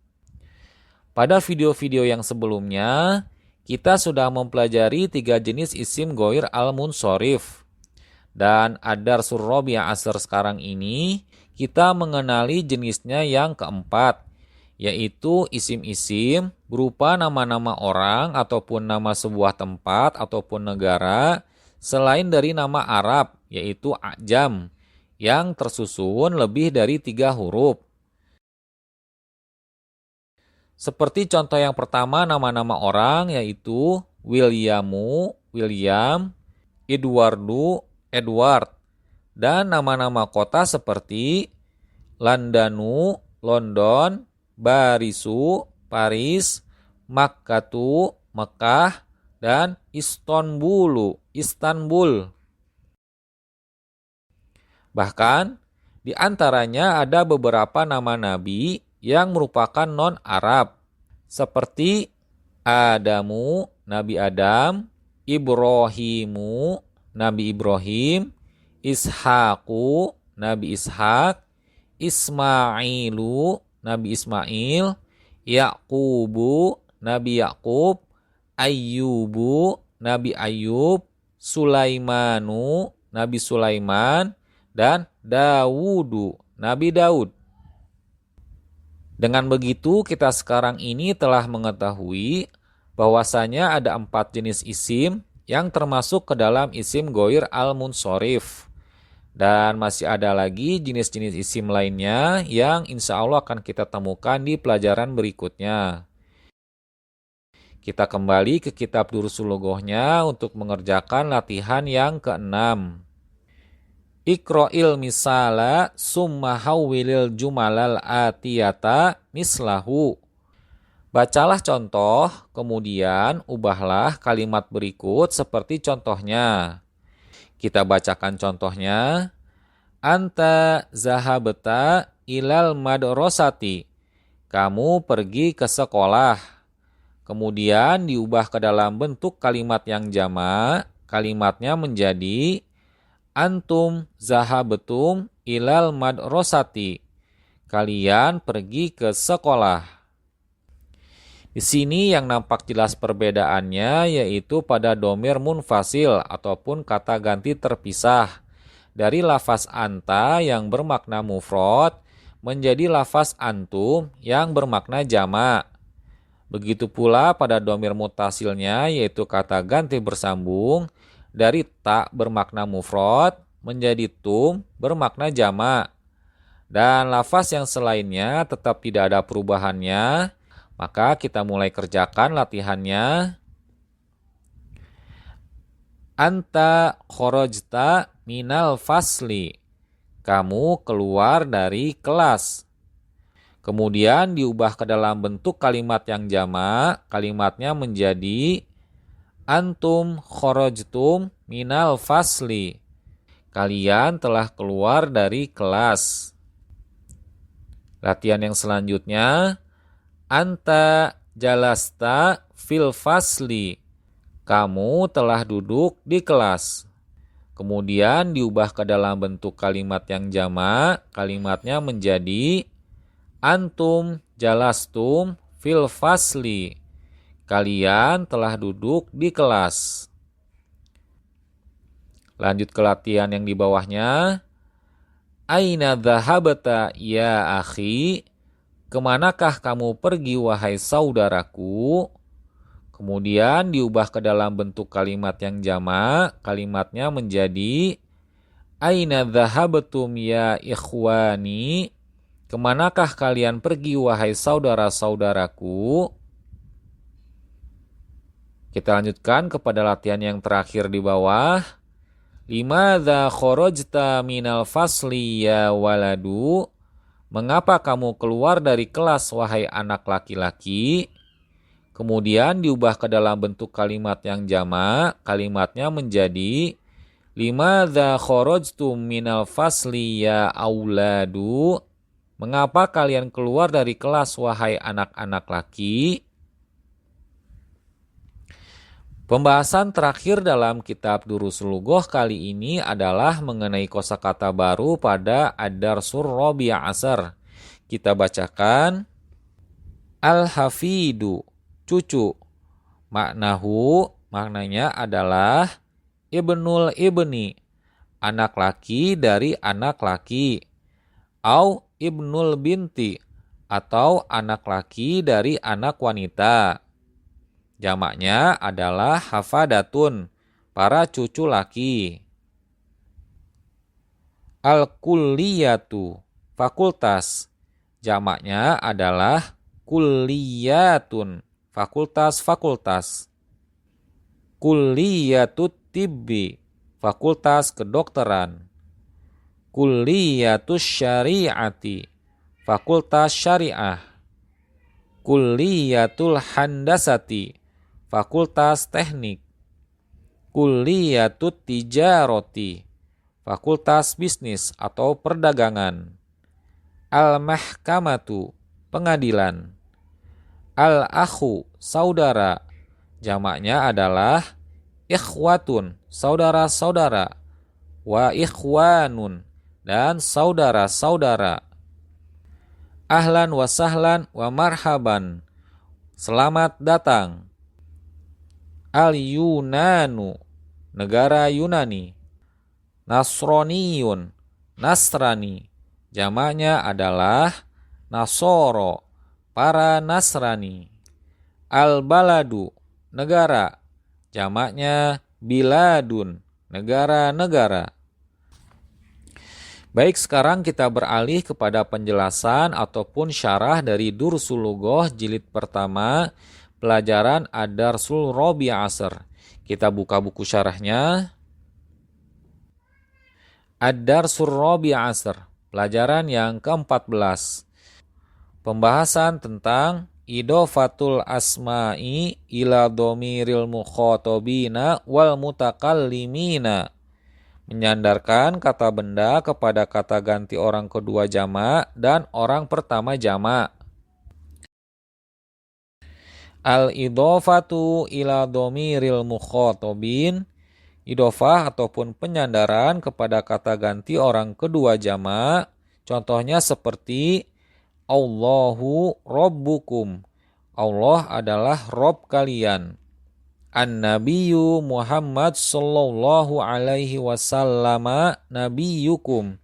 Pada video-video yang sebelumnya, kita sudah mempelajari 3 jenis isim ghoir al-munsorif. Dan ad-darsul rabi' asr sekarang ini, kita mengenali jenisnya yang keempat, yaitu isim-isim berupa nama-nama orang ataupun nama sebuah tempat ataupun negara selain dari nama Arab, yaitu A'jam, yang tersusun lebih dari 3 huruf. Seperti contoh yang pertama nama-nama orang yaitu Williamu, William, Edwardu, Edward, dan nama-nama kota seperti Landanu, London, Barisu, Paris, Makkatu, Mekah, dan Istanbulu, Istanbul. Bahkan, di antaranya ada beberapa nama nabi yang merupakan non-Arab, seperti Adamu, Nabi Adam, Ibrahimu, Nabi Ibrahim, Ishaqu, Nabi Ishak, Ismailu, Nabi Ismail, Yaqubu, Nabi Yakub, Ayyubu, Nabi Ayyub, Sulaimanu, Nabi Sulaiman, dan Dawudu, Nabi Daud. Dengan begitu, kita sekarang ini telah mengetahui bahwasanya ada 4 jenis isim yang termasuk ke dalam isim ghoir al-munsorif. Dan masih ada lagi jenis-jenis isim lainnya yang insya Allah akan kita temukan di pelajaran berikutnya. Kita kembali ke kitab Durusul Lughohnya untuk mengerjakan latihan yang ke-6. Iqra'il misala summa hawwilil jumalal atiyata mislahu. Bacalah contoh, kemudian ubahlah kalimat berikut seperti contohnya. Kita bacakan contohnya. Anta zahabta ilal madrasati. Kamu pergi ke sekolah. Kemudian diubah ke dalam bentuk kalimat yang jamak. Kalimatnya menjadi antum zahabtum ilal madrasati. Kalian pergi ke sekolah. Di sini yang nampak jelas perbedaannya yaitu pada domir munfasil ataupun kata ganti terpisah dari lafaz anta yang bermakna mufrad menjadi lafaz antum yang bermakna jamak. Begitu pula pada domir mutasilnya yaitu kata ganti bersambung dari tak bermakna mufrad menjadi tum bermakna jamak. Dan lafaz yang selainnya tetap tidak ada perubahannya. Maka kita mulai kerjakan latihannya. Anta kharajta minal fasli. Kamu keluar dari kelas. Kemudian diubah ke dalam bentuk kalimat yang jamak. Kalimatnya menjadi antum kharajtum minal fasli. Kalian telah keluar dari kelas. Latihan yang selanjutnya. Anta jalasta fil fasli. Kamu telah duduk di kelas. Kemudian diubah ke dalam bentuk kalimat yang jamak. Kalimatnya menjadi antum jalastum fil fasli. Kalian telah duduk di kelas. Lanjut ke latihan yang di bawahnya. Aina dhahabta ya akhi? Kemanakah kamu pergi wahai saudaraku? Kemudian diubah ke dalam bentuk kalimat yang jamak. Kalimatnya menjadi aina dhahabtum ya ikhwani? Kemanakah kalian pergi wahai saudara-saudaraku? Kita lanjutkan kepada latihan yang terakhir di bawah. Limadza kharajta minal fasli ya waladu? Mengapa kamu keluar dari kelas wahai anak laki-laki? Kemudian diubah ke dalam bentuk kalimat yang jamak. Kalimatnya menjadi limadza kharajtum minal fasli ya auladu? Mengapa kalian keluar dari kelas wahai anak-anak laki? Pembahasan terakhir dalam kitab Durusul Lughoh kali ini adalah mengenai kosakata baru pada ad-darsur rabi' asar. Kita bacakan al-hafidu, cucu. Maknanya adalah ibnul ibni, anak laki dari anak laki. Au ibnul binti, atau anak laki dari anak wanita. Jamaknya adalah hafadatun, para cucu laki. Al-kulliyatu, fakultas. Jamaknya adalah kulliyatun, fakultas-fakultas. Kulliyatut tibbi, fakultas kedokteran. Kulliyatus syari'ati, fakultas syariah. Kulliyatul handasati, fakultas teknik. Kulliyatut tijaroti, fakultas bisnis atau perdagangan. Al-mahkamatu, pengadilan. Al-akhu, saudara. Jamaknya adalah ikhwatun, saudara-saudara. Wa ikhwanun, dan saudara-saudara. Ahlan wa sahlan wa marhaban, selamat datang. Al-Yunanu, negara Yunani. Nasroniyun, Nasrani. Jamaknya adalah Nasoro, para Nasrani. Al-Baladu, negara. Jamaknya Biladun, negara-negara. Baik, sekarang kita beralih kepada penjelasan ataupun syarah dari Dursul Lughoh jilid pertama, pelajaran Ad-Darsul Rabi' Asr. Kita buka buku syarahnya. Ad-Darsul Rabi' Asr, pelajaran yang ke-14. Pembahasan tentang idofatul asma'i ila domiril mukhotabina wal mutakallimina. Menyandarkan kata benda kepada kata ganti orang kedua jamak dan orang pertama jamak. Al-idhofatu ila domiril mukhotabin, idhofah ataupun penyandaran kepada kata ganti orang kedua jamak. Contohnya seperti Allahu Rabbukum, Allah adalah Rob kalian. An-Nabiyyu Muhammad sallallahu alaihi wasallam nabiyukum,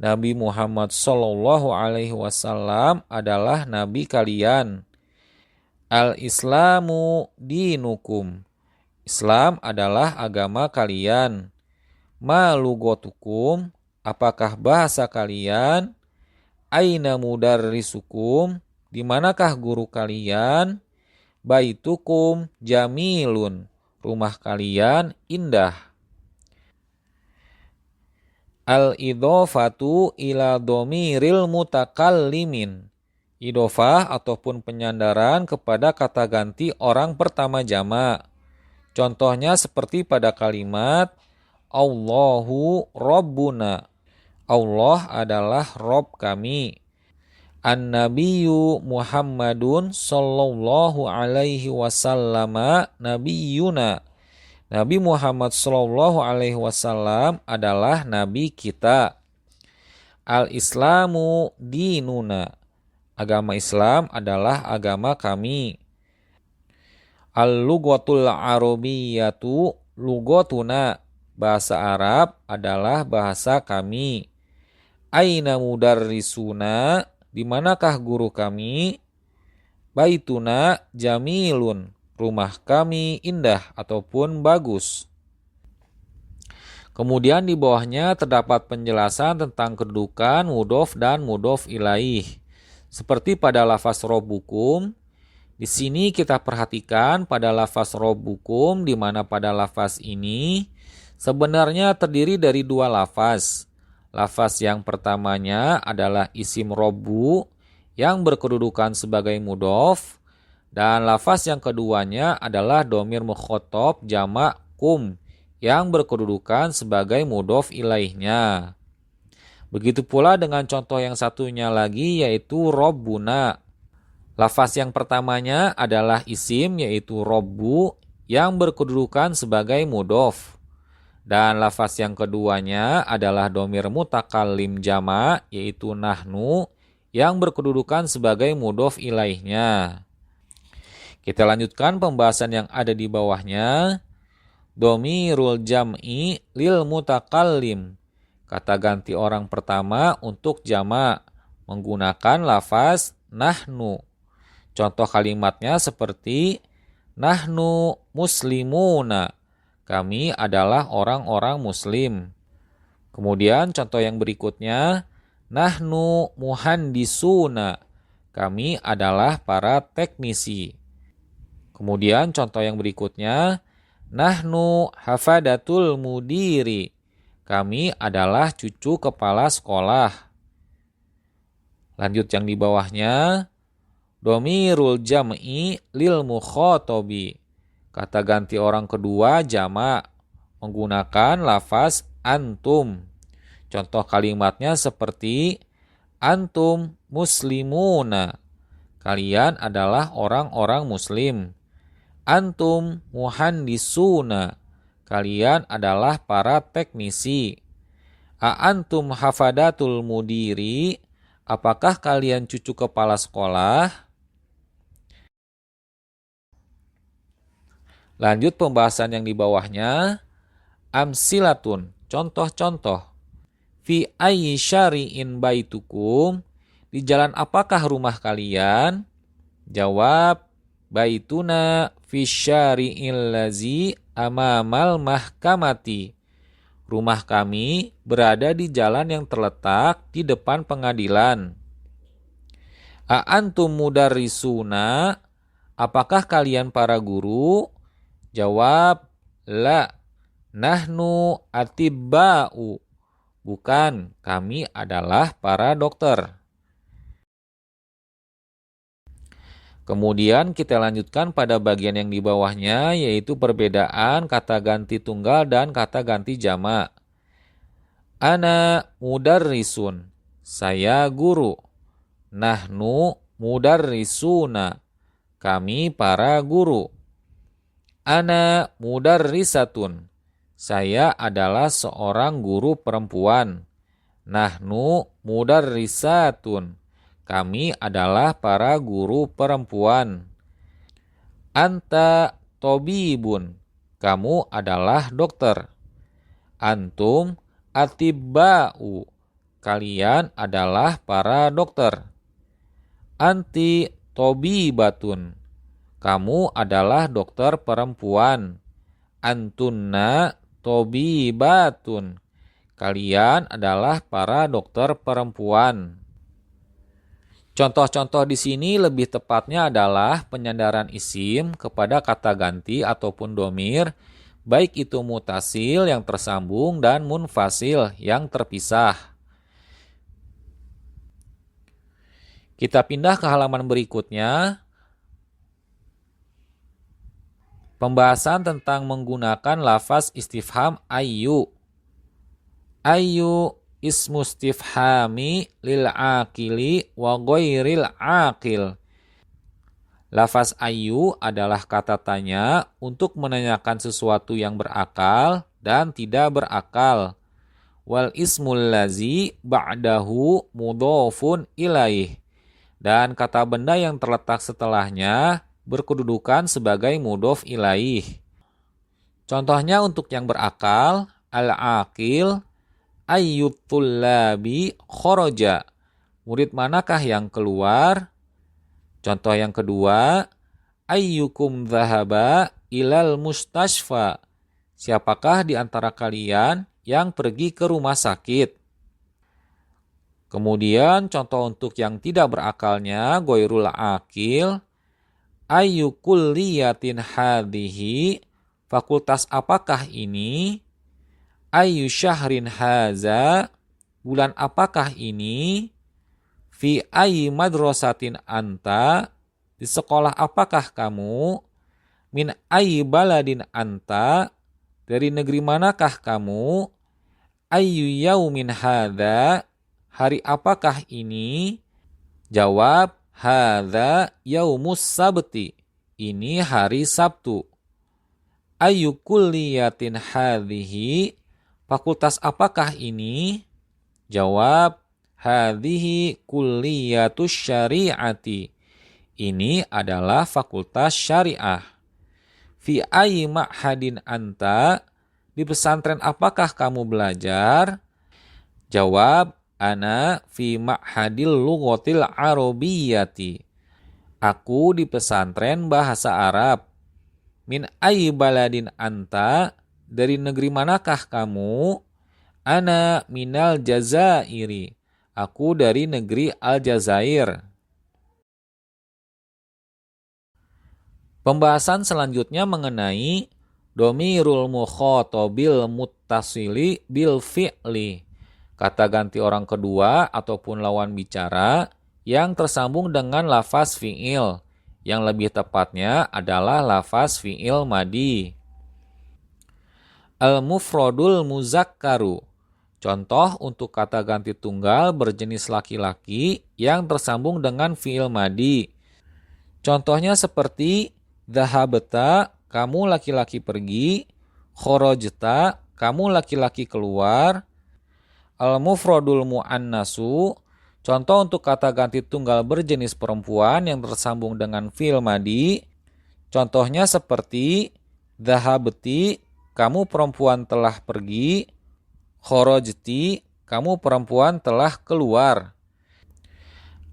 Nabi Muhammad sallallahu alaihi wasallam adalah nabi kalian. Al-Islamu dinukum, Islam adalah agama kalian. Ma lugotukum, apakah bahasa kalian? Aina mudarrisukum, di manakah guru kalian? Baitukum jamilun, rumah kalian indah. Al-idhofatu ila domiril mutakallimin, idhofah ataupun penyandaran kepada kata ganti orang pertama jamak. Contohnya seperti pada kalimat Allahu Rabbuna, Allah adalah Rob kami. An-Nabiyyu Muhammadun sallallahu alaihi wasallam nabiyuna, Nabi Muhammad sallallahu alaihi wasallam adalah nabi kita. Al-Islamu dinuna, agama Islam adalah agama kami. Al-lughatul arabiyyatu lughatuna, bahasa Arab adalah bahasa kami. Aina mudarrisuna, di manakah guru kami? Baituna jamilun, rumah kami indah ataupun bagus. Kemudian di bawahnya terdapat penjelasan tentang kedudukan mudhof dan mudhof ilaih. Seperti pada lafaz robbukum, di sini kita perhatikan pada lafaz robbukum, di mana pada lafaz ini sebenarnya terdiri dari dua lafaz. Lafaz yang pertamanya adalah isim robbu yang berkedudukan sebagai mudhof, dan lafaz yang keduanya adalah domir mukhotob jamak kum yang berkedudukan sebagai mudhof ilaihnya. Begitu pula dengan contoh yang satunya lagi, yaitu robbuna. Lafaz yang pertamanya adalah isim, yaitu robbu yang berkedudukan sebagai mudhof. Dan lafaz yang keduanya adalah domir mutakallim jamak, yaitu nahnu, yang berkedudukan sebagai mudhof ilaihnya. Kita lanjutkan pembahasan yang ada di bawahnya. Domirul jam'i lil mutakallim, kata ganti orang pertama untuk jamak, menggunakan lafaz nahnu. Contoh kalimatnya seperti nahnu muslimuna. Kami adalah orang-orang muslim. Kemudian contoh yang berikutnya, nahnu muhandisuna. Kami adalah para teknisi. Kemudian contoh yang berikutnya, nahnu hafadatul mudiri. Kami adalah cucu kepala sekolah. Lanjut yang di bawahnya, domirul jam'i lil mukhatobi. Kata ganti orang kedua jamak menggunakan lafaz antum. Contoh kalimatnya seperti antum muslimuna. Kalian adalah orang-orang muslim. Antum muhandisuna. Kalian adalah para teknisi. Antum hafadatul mudiri. Apakah kalian cucu kepala sekolah? Lanjut pembahasan yang di bawahnya. Amsilatun, contoh-contoh. Fi ayyi syari'in baitukum, di jalan apakah rumah kalian? Jawab, baituna fi syari'il lazi amamal mahkamati. Rumah kami berada di jalan yang terletak di depan pengadilan. Antum mudarrisuna, apakah kalian para guru? Jawab, la, nahnu atibba'u. Bukan, kami adalah para dokter. Kemudian kita lanjutkan pada bagian yang di bawahnya, yaitu perbedaan kata ganti tunggal dan kata ganti jamak. Ana mudarrisun, saya guru. Nahnu mudarrisuna, kami para guru. Ana mudarrisatun, saya adalah seorang guru perempuan. Nahnu mudarrisatun, kami adalah para guru perempuan. Anta tobibun, kamu adalah dokter. Antum atibba'u, kalian adalah para dokter. Anti tobibatun, kamu adalah dokter perempuan. Antunna tobibatun, kalian adalah para dokter perempuan. Contoh-contoh di sini lebih tepatnya adalah penyandaran isim kepada kata ganti ataupun domir, baik itu mutasil yang tersambung dan munfasil yang terpisah. Kita pindah ke halaman berikutnya. Pembahasan tentang menggunakan lafaz istifham ayyu. Ayyu ismu istifhami lil aqili wa ghairil aqil. Lafaz ayyu adalah kata tanya untuk menanyakan sesuatu yang berakal dan tidak berakal. Wal ismul lazi ba'dahu mudhofun ilaih. Dan kata benda yang terletak setelahnya berkedudukan sebagai mudhof ilaih. Contohnya untuk yang berakal, al-aqil, ayyutullabi khoroja. Murid manakah yang keluar? Contoh yang kedua, ayyukum dhahaba ilal mustashfa. Siapakah di antara kalian yang pergi ke rumah sakit? Kemudian contoh untuk yang tidak berakalnya, ghairul aqil, ayyu kulliyatin hadhihi, fakultas apakah ini? Ayyu syahrin haza, bulan apakah ini? Fi ayyi madrasatin anta, di sekolah apakah kamu? Min ayyi baladin anta, dari negeri manakah kamu? Ayyu yaumin hadza, hari apakah ini? Jawab, hadza yaumus sabti, ini hari Sabtu. Ayyu kulliyatin hadhihi, fakultas apakah ini? Jawab, hadhihi kulliyatus syari'ati, ini adalah fakultas syariah. Fi ayyi ma'hadin anta, di pesantren apakah kamu belajar? Jawab, Ana fi ma'hadil lughatil arabiyyati. Aku di pesantren bahasa Arab. Min ayyi baladin anta? Dari negeri manakah kamu? Ana minal Jazairi. Aku dari negeri Aljazair. Pembahasan selanjutnya mengenai domirul mukhatabil muttasili bil fi'li. Kata ganti orang kedua ataupun lawan bicara yang tersambung dengan lafaz fi'il. Yang lebih tepatnya adalah lafaz fi'il madi. Al-mufradul muzakkaru. Contoh untuk kata ganti tunggal berjenis laki-laki yang tersambung dengan fi'il madi. Contohnya seperti dhahabta, kamu laki-laki pergi. Kharajta, kamu laki-laki keluar. Al-mufradul mu'annasu. Contoh untuk kata ganti tunggal berjenis perempuan yang tersambung dengan fi'il madi. Contohnya seperti dhahabti, kamu perempuan telah pergi. Kharajti, kamu perempuan telah keluar.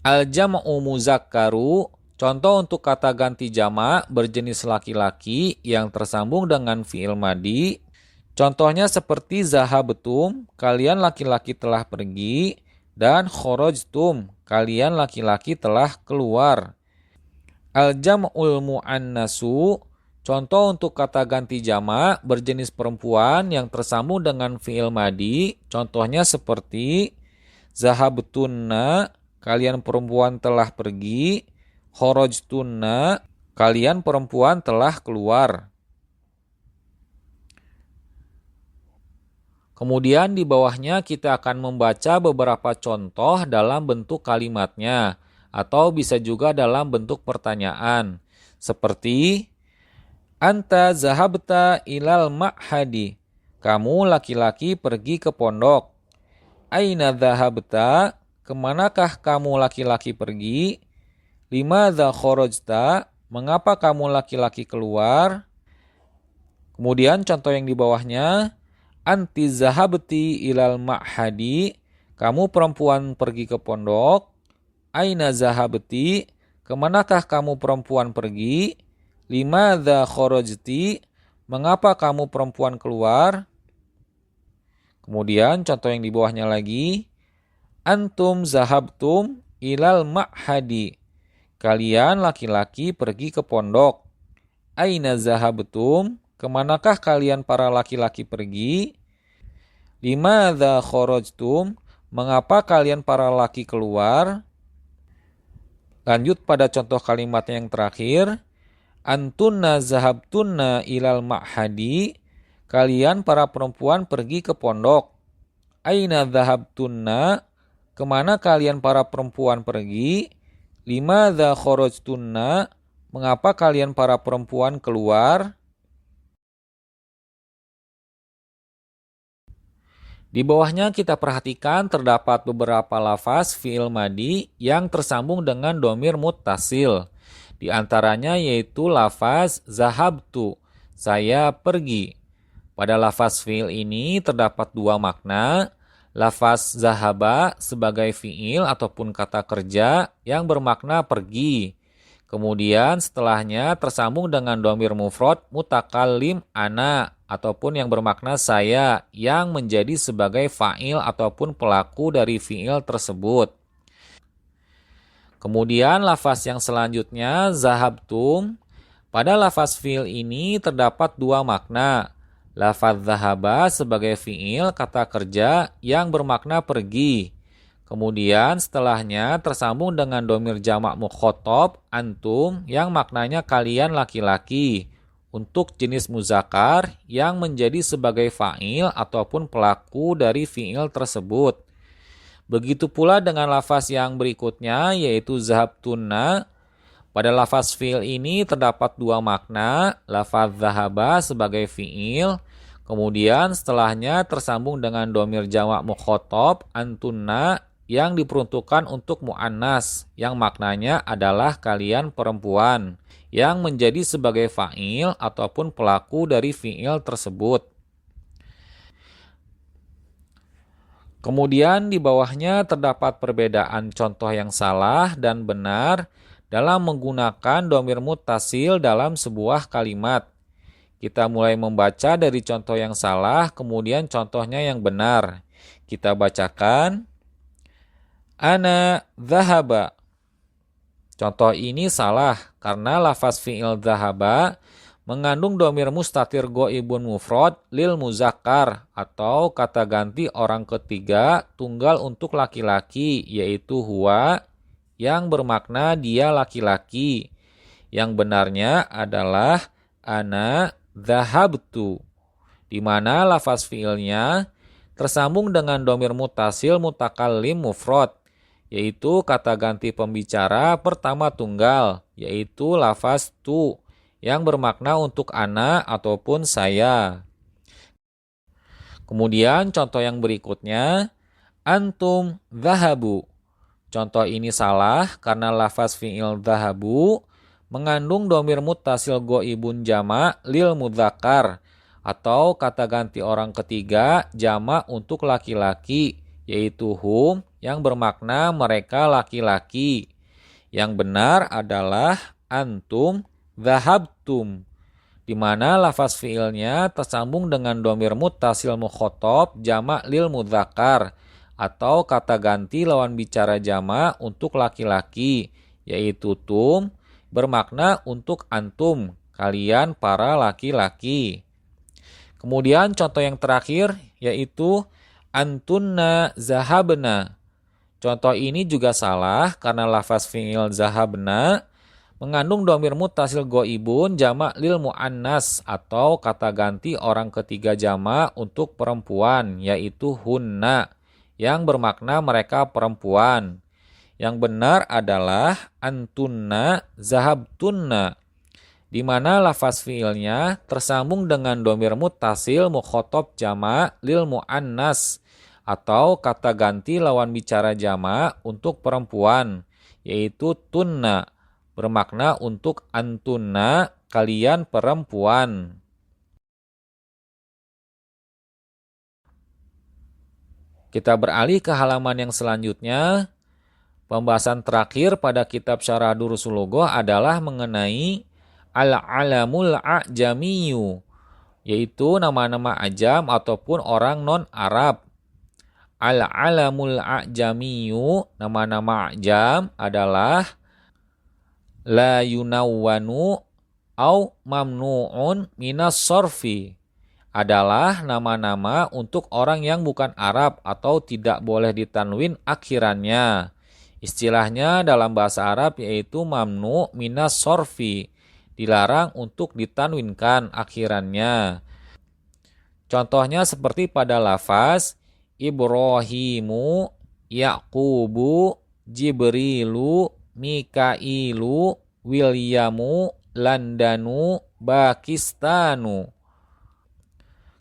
Al-jam'u muzakkaru. Contoh untuk kata ganti jamak berjenis laki-laki yang tersambung dengan fi'il madi. Contohnya seperti zahabtum, kalian laki-laki telah pergi, dan kharajtum, kalian laki-laki telah keluar. Al-jam'ul mu'annasu. Contoh untuk kata ganti jamak berjenis perempuan yang tersambung dengan fi'il madi. Contohnya seperti zahabtunna, kalian perempuan telah pergi. Kharajtunna, kalian perempuan telah keluar. Kemudian di bawahnya kita akan membaca beberapa contoh dalam bentuk kalimatnya atau bisa juga dalam bentuk pertanyaan. Seperti anta zahabta ilal ma'hadi. Kamu laki-laki pergi ke pondok. Aina zahabta? Kemanakah kamu laki-laki pergi? Limadza kharajta? Mengapa kamu laki-laki keluar? Kemudian contoh yang di bawahnya. Anti zahabti ilal ma'hadi. Kamu perempuan pergi ke pondok. Aina zahabti? Kemanakah kamu perempuan pergi? Limadza kharajti? Mengapa kamu perempuan keluar? Kemudian contoh yang di bawahnya lagi. Antum zahabtum ilal ma'hadi. Kalian laki-laki pergi ke pondok. Aina zahabtum? Kemanakah kalian para laki-laki pergi? Limadza kharajtum? Mengapa kalian para laki keluar? Lanjut pada contoh kalimat yang terakhir. Antunna zahabtunna ilal ma'hadi. Kalian para perempuan pergi ke pondok. Aina zahabtunna? Kemana kalian para perempuan pergi? Limadza kharajtunna? Mengapa kalian para perempuan keluar? Di bawahnya kita perhatikan terdapat beberapa lafaz fi'il madi yang tersambung dengan dhamir muttasil. Di antaranya yaitu lafaz zahabtu, saya pergi. Pada lafaz fi'il ini terdapat dua makna. Lafaz zahaba sebagai fi'il ataupun kata kerja yang bermakna pergi. Kemudian setelahnya tersambung dengan dhamir mufrad mutakallim ana ataupun yang bermakna saya yang menjadi sebagai fa'il ataupun pelaku dari fi'il tersebut. Kemudian lafaz yang selanjutnya zahabtum. Pada lafaz fi'il ini terdapat dua makna. Lafaz zahaba sebagai fi'il kata kerja yang bermakna pergi. Kemudian setelahnya tersambung dengan dhamir jamak mukhatab antum yang maknanya kalian laki-laki untuk jenis muzakkar yang menjadi sebagai fa'il ataupun pelaku dari fi'il tersebut. Begitu pula dengan lafaz yang berikutnya yaitu zahabtunna. Pada lafaz fi'il ini terdapat dua makna. Lafaz zahaba sebagai fi'il. Kemudian setelahnya tersambung dengan dhamir jamak mukhatab antunna yang diperuntukkan untuk mu'annas yang maknanya adalah kalian perempuan yang menjadi sebagai fa'il ataupun pelaku dari fi'il tersebut. Kemudian di bawahnya terdapat perbedaan contoh yang salah dan benar dalam menggunakan dhamir muttasil dalam sebuah kalimat. Kita mulai membaca dari contoh yang salah, kemudian contohnya yang benar. Kita bacakan. Ana dhahaba. Contoh ini salah karena lafaz fi'il dhahaba mengandung dhamir mustatir ghaibun mufrad lil muzakkar atau kata ganti orang ketiga tunggal untuk laki-laki yaitu huwa yang bermakna dia laki-laki. Yang benarnya adalah ana dhahabtu, di mana lafaz fi'ilnya tersambung dengan dhamir muttasil mutakallim mufrad, yaitu kata ganti pembicara pertama tunggal, yaitu lafaz tu, yang bermakna untuk ana ataupun saya. Kemudian contoh yang berikutnya, antum dhahabu. Contoh ini salah karena lafaz fi'il dhahabu mengandung dhamir muttasil ghaibun jama' lil mudzakkar atau kata ganti orang ketiga jama' untuk laki-laki, yaitu hum yang bermakna mereka laki-laki. Yang benar adalah antum dhahabtum, di mana lafaz fiilnya tersambung dengan dhamir muttasil mukhatab jama' lil mudzakkar atau kata ganti lawan bicara jama' untuk laki-laki, yaitu tum bermakna untuk antum, kalian para laki-laki. Kemudian contoh yang terakhir yaitu antunna zahabna. Contoh ini juga salah karena lafaz fi'il zahabna mengandung dhamir muttasil ghaibun jama' lil muannas atau kata ganti orang ketiga jama' untuk perempuan, yaitu hunna yang bermakna mereka perempuan. Yang benar adalah antunna zahabtunna, di mana lafaz fiilnya tersambung dengan dhamir muttasil mukhatab jama' lil muannas atau kata ganti lawan bicara jama' untuk perempuan, yaitu tunna bermakna untuk antunna, kalian perempuan. Kita beralih ke halaman yang selanjutnya. Pembahasan terakhir pada kitab Syarah Durusul Lughah adalah mengenai al-alamul a'jamiyu, yaitu nama-nama ajam ataupun orang non-Arab. Al-alamul a'jamiyu, nama-nama ajam adalah la yunawwanu au mamnu'un minas sorfi, adalah nama-nama untuk orang yang bukan Arab atau tidak boleh ditanwin akhirannya. Istilahnya dalam bahasa Arab yaitu mamnu minas sorfi, dilarang untuk ditanwinkan akhirannya. Contohnya seperti pada lafaz Ibrahimu, Yaqubu, Jibrilu, Mikailu, Wilyamu, Landanu, Pakistanu.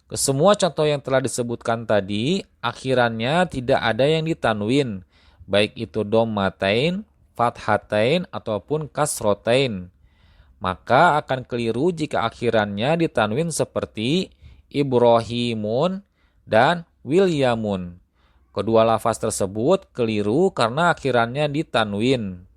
Kesemua contoh yang telah disebutkan tadi, akhirannya tidak ada yang ditanwin, baik itu dhammatain, fathatain, ataupun kasrotain. Maka akan keliru jika akhirannya ditanwin seperti Ibrahimun dan Wilyamun. Kedua lafaz tersebut keliru karena akhirannya ditanwin.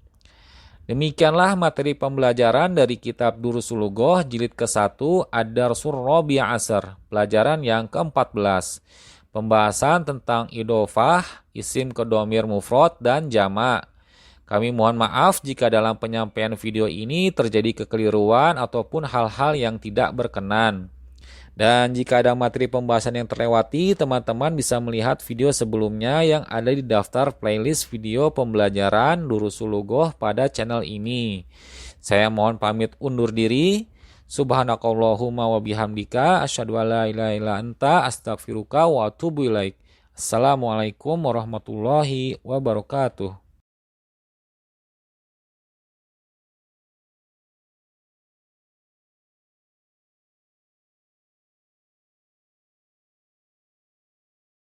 Demikianlah materi pembelajaran dari kitab Durusul Lughah jilid ke-1 Ad-Darsul Rabi' Ashar, pelajaran yang ke-14. Pembahasan tentang idhofah, isim ke dhamir mufrad dan jama'. Kami mohon maaf jika dalam penyampaian video ini terjadi kekeliruan ataupun hal-hal yang tidak berkenan. Dan jika ada materi pembahasan yang terlewati, teman-teman bisa melihat video sebelumnya yang ada di daftar playlist video pembelajaran Durusul Lughah pada channel ini. Saya mohon pamit undur diri. Subhanakallahumma wa bihamdika asyhadu an la ilaha illa anta astaghfiruka wa atubu ilaik. Assalamualaikum warahmatullahi wabarakatuh.